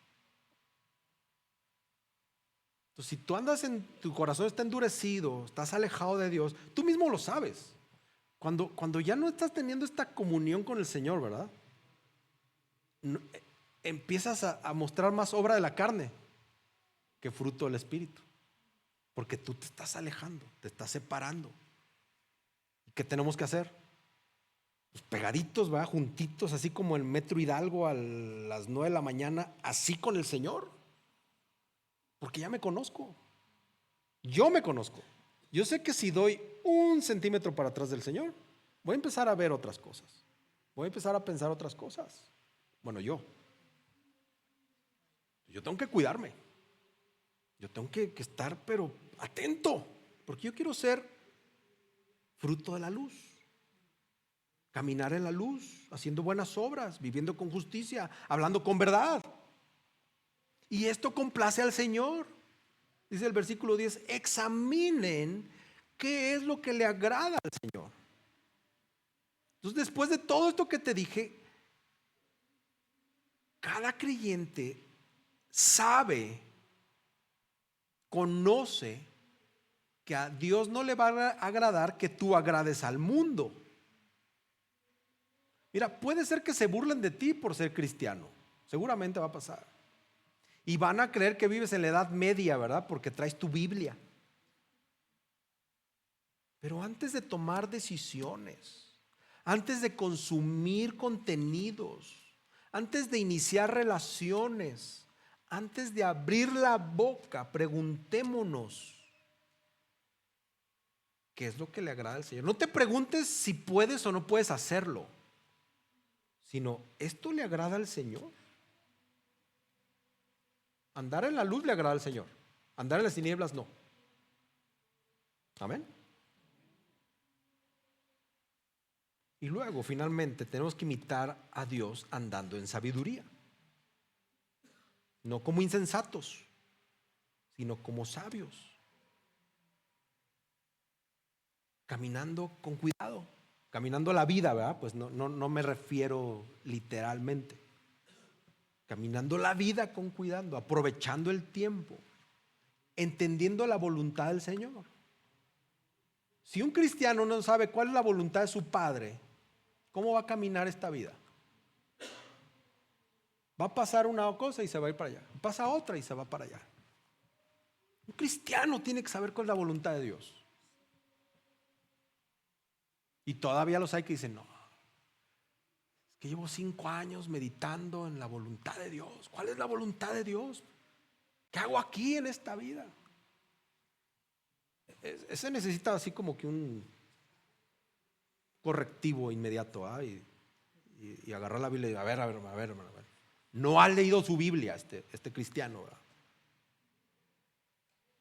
Entonces, si tú andas tu corazón está endurecido, estás alejado de Dios, tú mismo lo sabes. Cuando ya no estás teniendo esta comunión con el Señor, ¿verdad? Empiezas a mostrar más obra de la carne que fruto del Espíritu. Porque tú te estás alejando, te estás separando. ¿Y qué tenemos que hacer? Pues pegaditos, ¿verdad? Juntitos, así como el Metro Hidalgo a las 9 de la mañana, así con el Señor. Porque ya me conozco. Yo me conozco. Yo sé que si doy 1 centímetro para atrás del Señor, voy a empezar a ver otras cosas. Voy a empezar a pensar otras cosas. Bueno, yo tengo que cuidarme. Yo tengo que estar, pero atento. Porque yo quiero ser fruto de la luz. Caminar en la luz, haciendo buenas obras, viviendo con justicia, hablando con verdad. Y esto complace al Señor. Dice el versículo 10, examinen qué es lo que le agrada al Señor. Entonces, después de todo esto que te dije, cada creyente sabe, conoce que a Dios no le va a agradar que tú agrades al mundo. Mira, puede ser que se burlen de ti por ser cristiano. O Seguramente va a pasar. Y van a creer que vives en la Edad Media, ¿verdad? Porque traes tu Biblia. Pero antes de tomar decisiones, antes de consumir contenidos, antes de iniciar relaciones, antes de abrir la boca, preguntémonos qué es lo que le agrada al Señor. No te preguntes si puedes o no puedes hacerlo, sino, ¿esto le agrada al Señor? Andar en la luz le agrada al Señor, andar en las tinieblas no. Amén. Y luego, finalmente, tenemos que imitar a Dios andando en sabiduría. No como insensatos, sino como sabios. Caminando con cuidado, caminando la vida, ¿verdad? Pues no me refiero literalmente. Caminando la vida con cuidado, aprovechando el tiempo, entendiendo la voluntad del Señor. Si un cristiano no sabe cuál es la voluntad de su Padre, ¿cómo va a caminar esta vida? Va a pasar una cosa y se va a ir para allá. Pasa otra y se va para allá. Un cristiano tiene que saber cuál es la voluntad de Dios. Y todavía los hay que dicen, no, es que llevo 5 años meditando en la voluntad de Dios. ¿Cuál es la voluntad de Dios? ¿Qué hago aquí en esta vida? Ese necesita así como que un correctivo inmediato, ¿eh? Y agarrar la Biblia y a ver, hermano, a ver. No ha leído su Biblia este cristiano, ¿verdad?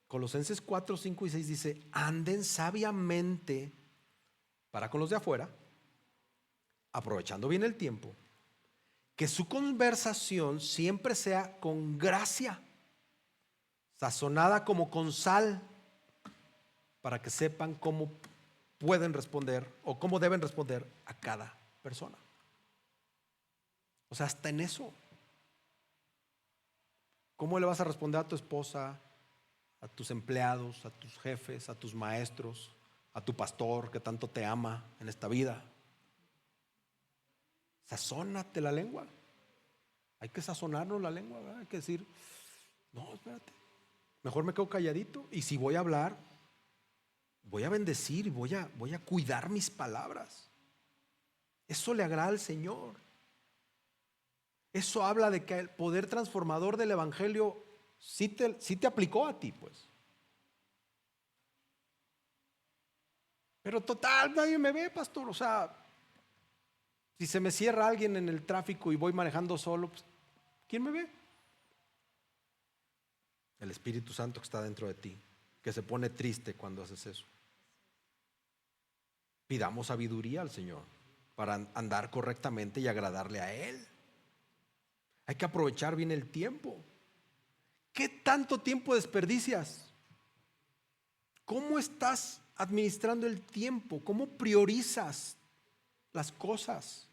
Colosenses 4, 5 y 6 dice, anden sabiamente para con los de afuera, aprovechando bien el tiempo, que su conversación siempre sea con gracia, sazonada como con sal, para que sepan cómo pueden responder o cómo deben responder a cada persona. O sea, hasta en eso. ¿Cómo le vas a responder a tu esposa, a tus empleados, a tus jefes, a tus maestros, a tu pastor que tanto te ama en esta vida? Sazónate la lengua. Hay que sazonarnos la lengua, ¿verdad? Hay que decir, no, espérate, mejor me quedo calladito. Y si voy a hablar, voy a bendecir y voy a cuidar mis palabras. Eso le agrada al Señor. Eso habla de que el poder transformador del Evangelio sí te aplicó a ti, pues. Pero total, nadie me ve, pastor. O sea, si se me cierra alguien en el tráfico y voy manejando solo, pues, ¿quién me ve? El Espíritu Santo que está dentro de ti, que se pone triste cuando haces eso. Pidamos sabiduría al Señor para andar correctamente y agradarle a Él. Hay que aprovechar bien el tiempo. ¿Qué tanto tiempo desperdicias? ¿Cómo estás administrando el tiempo? ¿Cómo priorizas las cosas?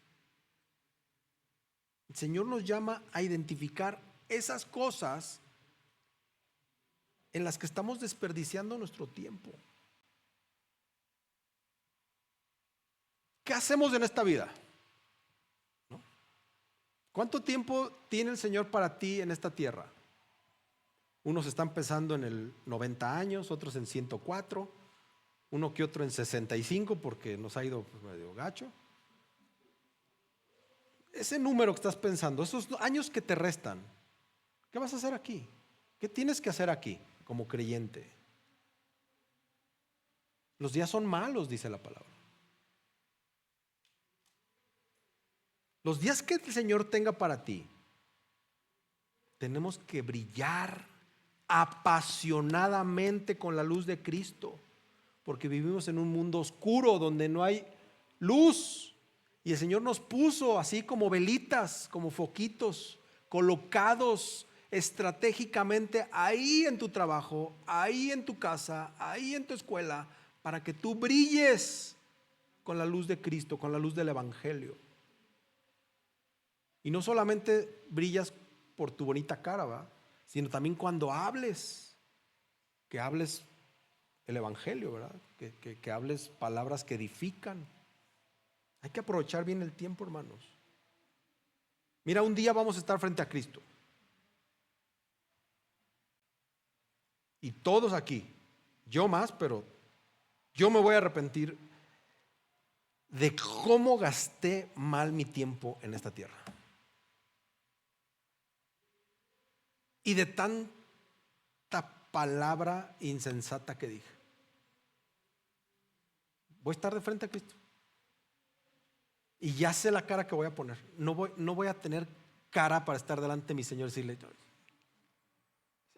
El Señor nos llama a identificar esas cosas en las que estamos desperdiciando nuestro tiempo. ¿Qué hacemos en esta vida? ¿No? ¿Cuánto tiempo tiene el Señor para ti en esta tierra? Unos están pensando en el 90 años, otros en 104, uno que otro en 65 porque nos ha ido medio gacho. Ese número que estás pensando, esos años que te restan, ¿qué vas a hacer aquí? ¿Qué tienes que hacer aquí como creyente? Los días son malos, dice la palabra. Los días que el Señor tenga para ti, tenemos que brillar apasionadamente con la luz de Cristo, porque vivimos en un mundo oscuro donde no hay luz, y el Señor nos puso así como velitas, como foquitos, colocados estratégicamente ahí en tu trabajo, ahí en tu casa, ahí en tu escuela, para que tú brilles con la luz de Cristo, con la luz del Evangelio. Y no solamente brillas por tu bonita cara, ¿va? Sino también cuando hables, que hables el Evangelio, ¿verdad? Que hables palabras que edifican. Hay que aprovechar bien el tiempo, hermanos. Mira, un día vamos a estar frente a Cristo. Y todos aquí, yo más, pero yo me voy a arrepentir de cómo gasté mal mi tiempo en esta tierra. Y de tanta palabra insensata que dije. Voy a estar de frente a Cristo. Y ya sé la cara que voy a poner. No voy a tener cara para estar delante de mi Señor y decirle,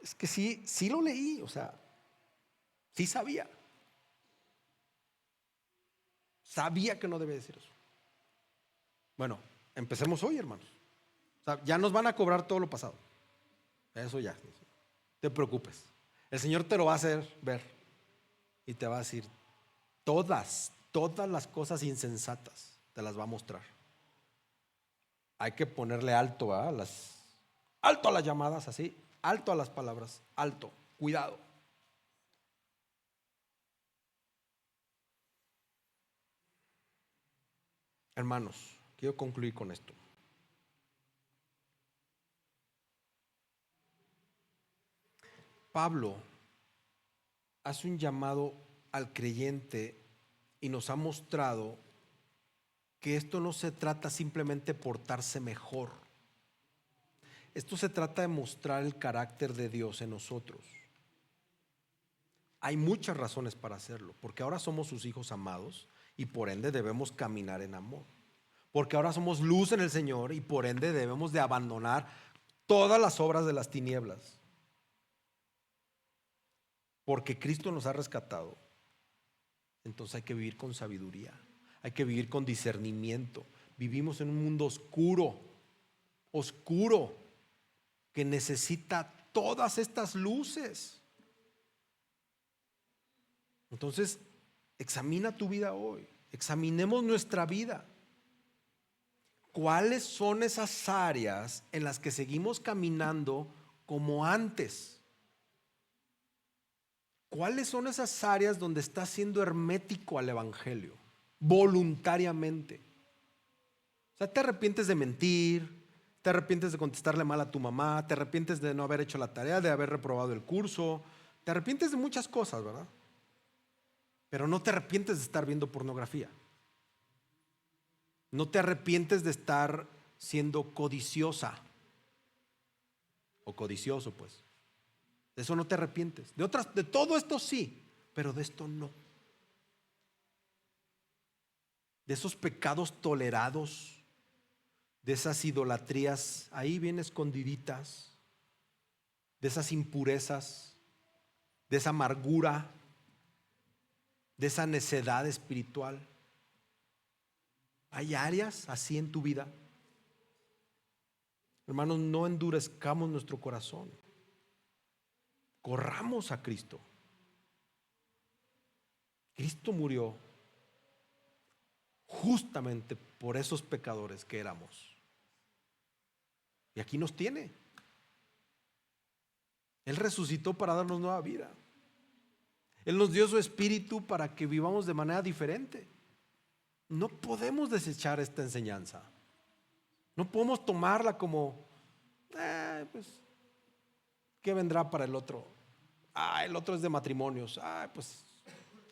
es que sí lo leí, o sea, sí sabía. Sabía que no debe decir eso. Bueno, empecemos hoy, hermanos. O sea, ya nos van a cobrar todo lo pasado. Eso ya, no te preocupes. El Señor te lo va a hacer ver y te va a decir todas las cosas insensatas te las va a mostrar. Hay que ponerle alto alto a las llamadas, así, alto a las palabras, alto, cuidado. Hermanos, quiero concluir con esto. Pablo hace un llamado al creyente y nos ha mostrado que esto no se trata simplemente de portarse mejor. Esto se trata de mostrar el carácter de Dios en nosotros. Hay muchas razones para hacerlo, porque ahora somos sus hijos amados y por ende debemos caminar en amor. Porque ahora somos luz en el Señor y por ende debemos de abandonar todas las obras de las tinieblas. Porque Cristo nos ha rescatado. Entonces hay que vivir con sabiduría, hay que vivir con discernimiento. Vivimos en un mundo oscuro, que necesita todas estas luces. Entonces, examina tu vida hoy, examinemos nuestra vida. ¿Cuáles son esas áreas en las que seguimos caminando como antes? ¿Cuáles son esas áreas donde estás siendo hermético al evangelio? Voluntariamente. O sea, te arrepientes de mentir, te arrepientes de contestarle mal a tu mamá, te arrepientes de no haber hecho la tarea, de haber reprobado el curso, te arrepientes de muchas cosas, ¿verdad? Pero no te arrepientes de estar viendo pornografía. No te arrepientes de estar siendo codiciosa o codicioso, pues. De eso no te arrepientes. De todo esto sí, pero de esto no. De esos pecados tolerados, de esas idolatrías ahí bien escondiditas, de esas impurezas, de esa amargura, de esa necedad espiritual. ¿Hay áreas así en tu vida? Hermanos, no endurezcamos nuestro corazón. Corramos a Cristo. Cristo murió justamente por esos pecadores que éramos. Y aquí nos tiene. Él resucitó para darnos nueva vida. Él nos dio su espíritu para que vivamos de manera diferente. No podemos desechar esta enseñanza. No podemos tomarla como, pues, ¿qué vendrá para el otro? El otro es de matrimonios. Pues,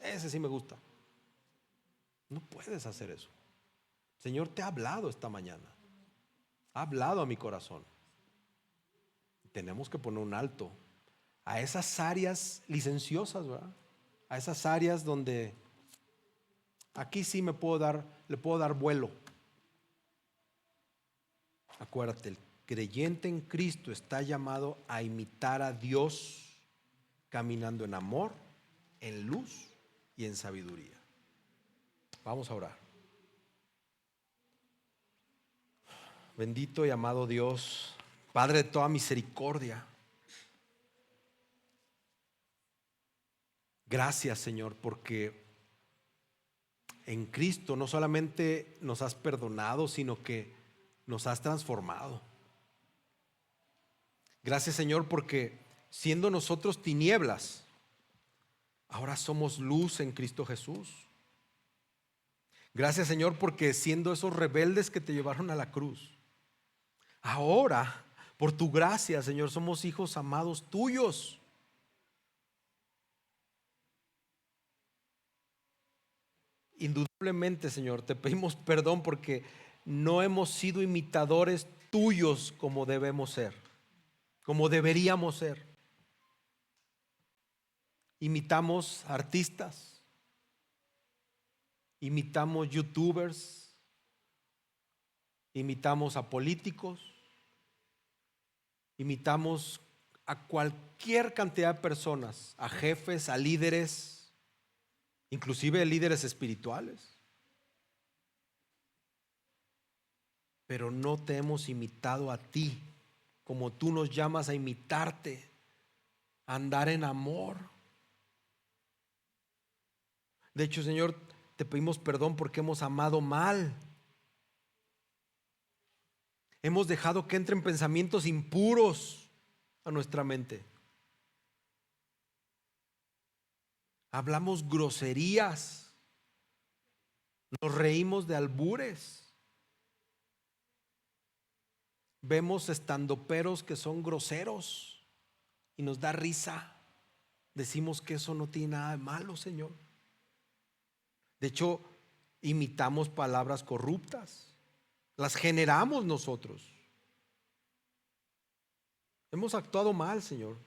ese sí me gusta. No puedes hacer eso. El Señor te ha hablado esta mañana. Ha hablado a mi corazón. Tenemos que poner un alto a esas áreas licenciosas, ¿verdad? A esas áreas donde aquí sí le puedo dar vuelo. Acuérdate, el creyente en Cristo está llamado a imitar a Dios caminando en amor, en luz y en sabiduría. Vamos a orar. Bendito y amado Dios, Padre de toda misericordia. Gracias, Señor, porque en Cristo no solamente nos has perdonado, sino que nos has transformado. Gracias, Señor, porque siendo nosotros tinieblas, ahora somos luz en Cristo Jesús. Gracias, Señor, porque siendo esos rebeldes que te llevaron a la cruz, Ahora, por tu gracia, Señor, somos hijos amados tuyos. Indudablemente, Señor, te pedimos perdón porque no hemos sido imitadores tuyos como debemos ser, como deberíamos ser. Imitamos artistas, imitamos youtubers, imitamos a políticos, imitamos a cualquier cantidad de personas, a jefes, a líderes, inclusive líderes espirituales. Pero no te hemos imitado a ti, como tú nos llamas a imitarte, a andar en amor. De hecho, Señor, te pedimos perdón porque hemos amado mal. Hemos dejado que entren pensamientos impuros a nuestra mente. Hablamos groserías. Nos reímos de albures. Vemos estandoperos que son groseros y nos da risa. Decimos que eso no tiene nada de malo, Señor. De hecho, imitamos palabras corruptas. Las generamos nosotros. Hemos actuado mal, Señor.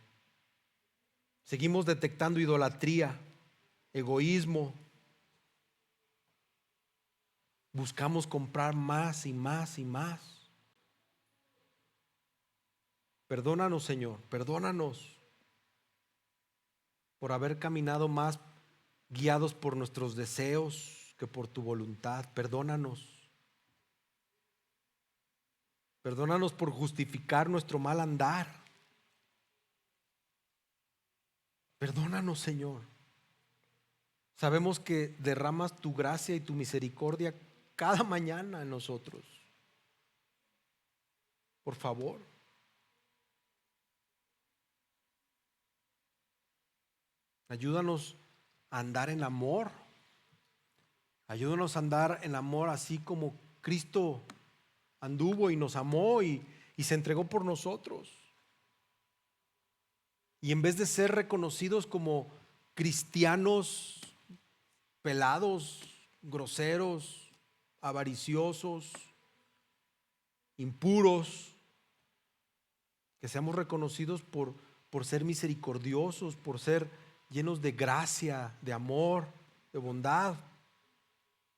Seguimos detectando idolatría, egoísmo. Buscamos comprar más y más y más. Perdónanos, Señor, perdónanos por haber caminado más guiados por nuestros deseos que por tu voluntad. Perdónanos. Perdónanos por justificar nuestro mal andar. Perdónanos, Señor. Sabemos que derramas tu gracia y tu misericordia cada mañana en nosotros. Por favor. Ayúdanos a andar en amor. Ayúdanos a andar en amor así como Cristo anduvo y nos amó y se entregó por nosotros. Y en vez de ser reconocidos como cristianos pelados, groseros, avariciosos, impuros, que seamos reconocidos por ser misericordiosos, por ser llenos de gracia, de amor, de bondad.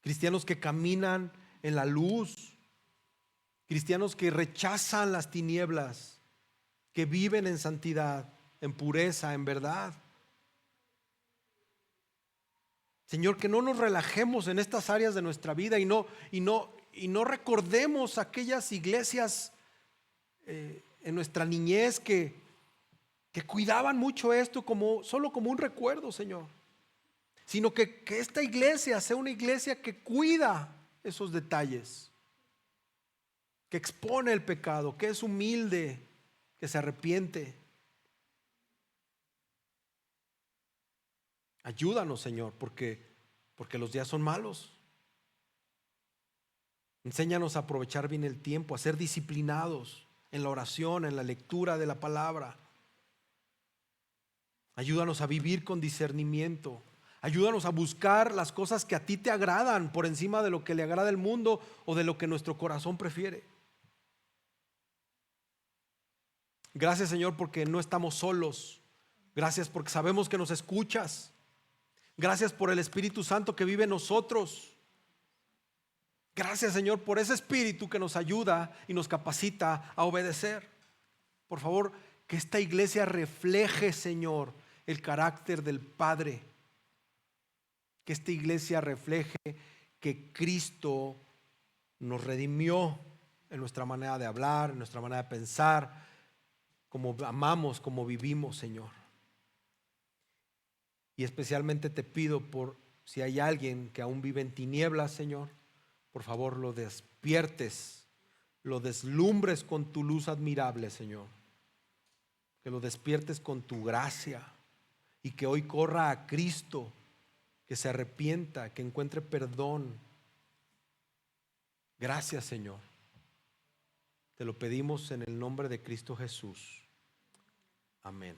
Cristianos que caminan en la luz, cristianos que rechazan las tinieblas, que viven en santidad, en pureza, en verdad. Señor, que no nos relajemos en estas áreas de nuestra vida y no recordemos aquellas iglesias en nuestra niñez que cuidaban mucho esto solo como un recuerdo, Señor, sino que esta iglesia sea una iglesia que cuida esos detalles, que expone el pecado, que es humilde, que se arrepiente. Ayúdanos, Señor, porque los días son malos. Enséñanos a aprovechar bien el tiempo, a ser disciplinados en la oración, en la lectura de la palabra. Ayúdanos a vivir con discernimiento. Ayúdanos a buscar las cosas que a ti te agradan por encima de lo que le agrada al mundo o de lo que nuestro corazón prefiere. Gracias, Señor, porque no estamos solos. Gracias porque sabemos que nos escuchas. Gracias por el Espíritu Santo que vive en nosotros. Gracias, Señor, por ese Espíritu que nos ayuda y nos capacita a obedecer. Por favor, que esta iglesia refleje, Señor, el carácter del Padre. Que esta iglesia refleje que Cristo nos redimió en nuestra manera de hablar, en nuestra manera de pensar, como amamos, como vivimos, Señor. Y especialmente te pido por si hay alguien que aún vive en tinieblas, Señor, por favor lo despiertes, lo deslumbres con tu luz admirable, Señor. Que lo despiertes con tu gracia y que hoy corra a Cristo, que se arrepienta, que encuentre perdón. Gracias, Señor. Te lo pedimos en el nombre de Cristo Jesús. Amén.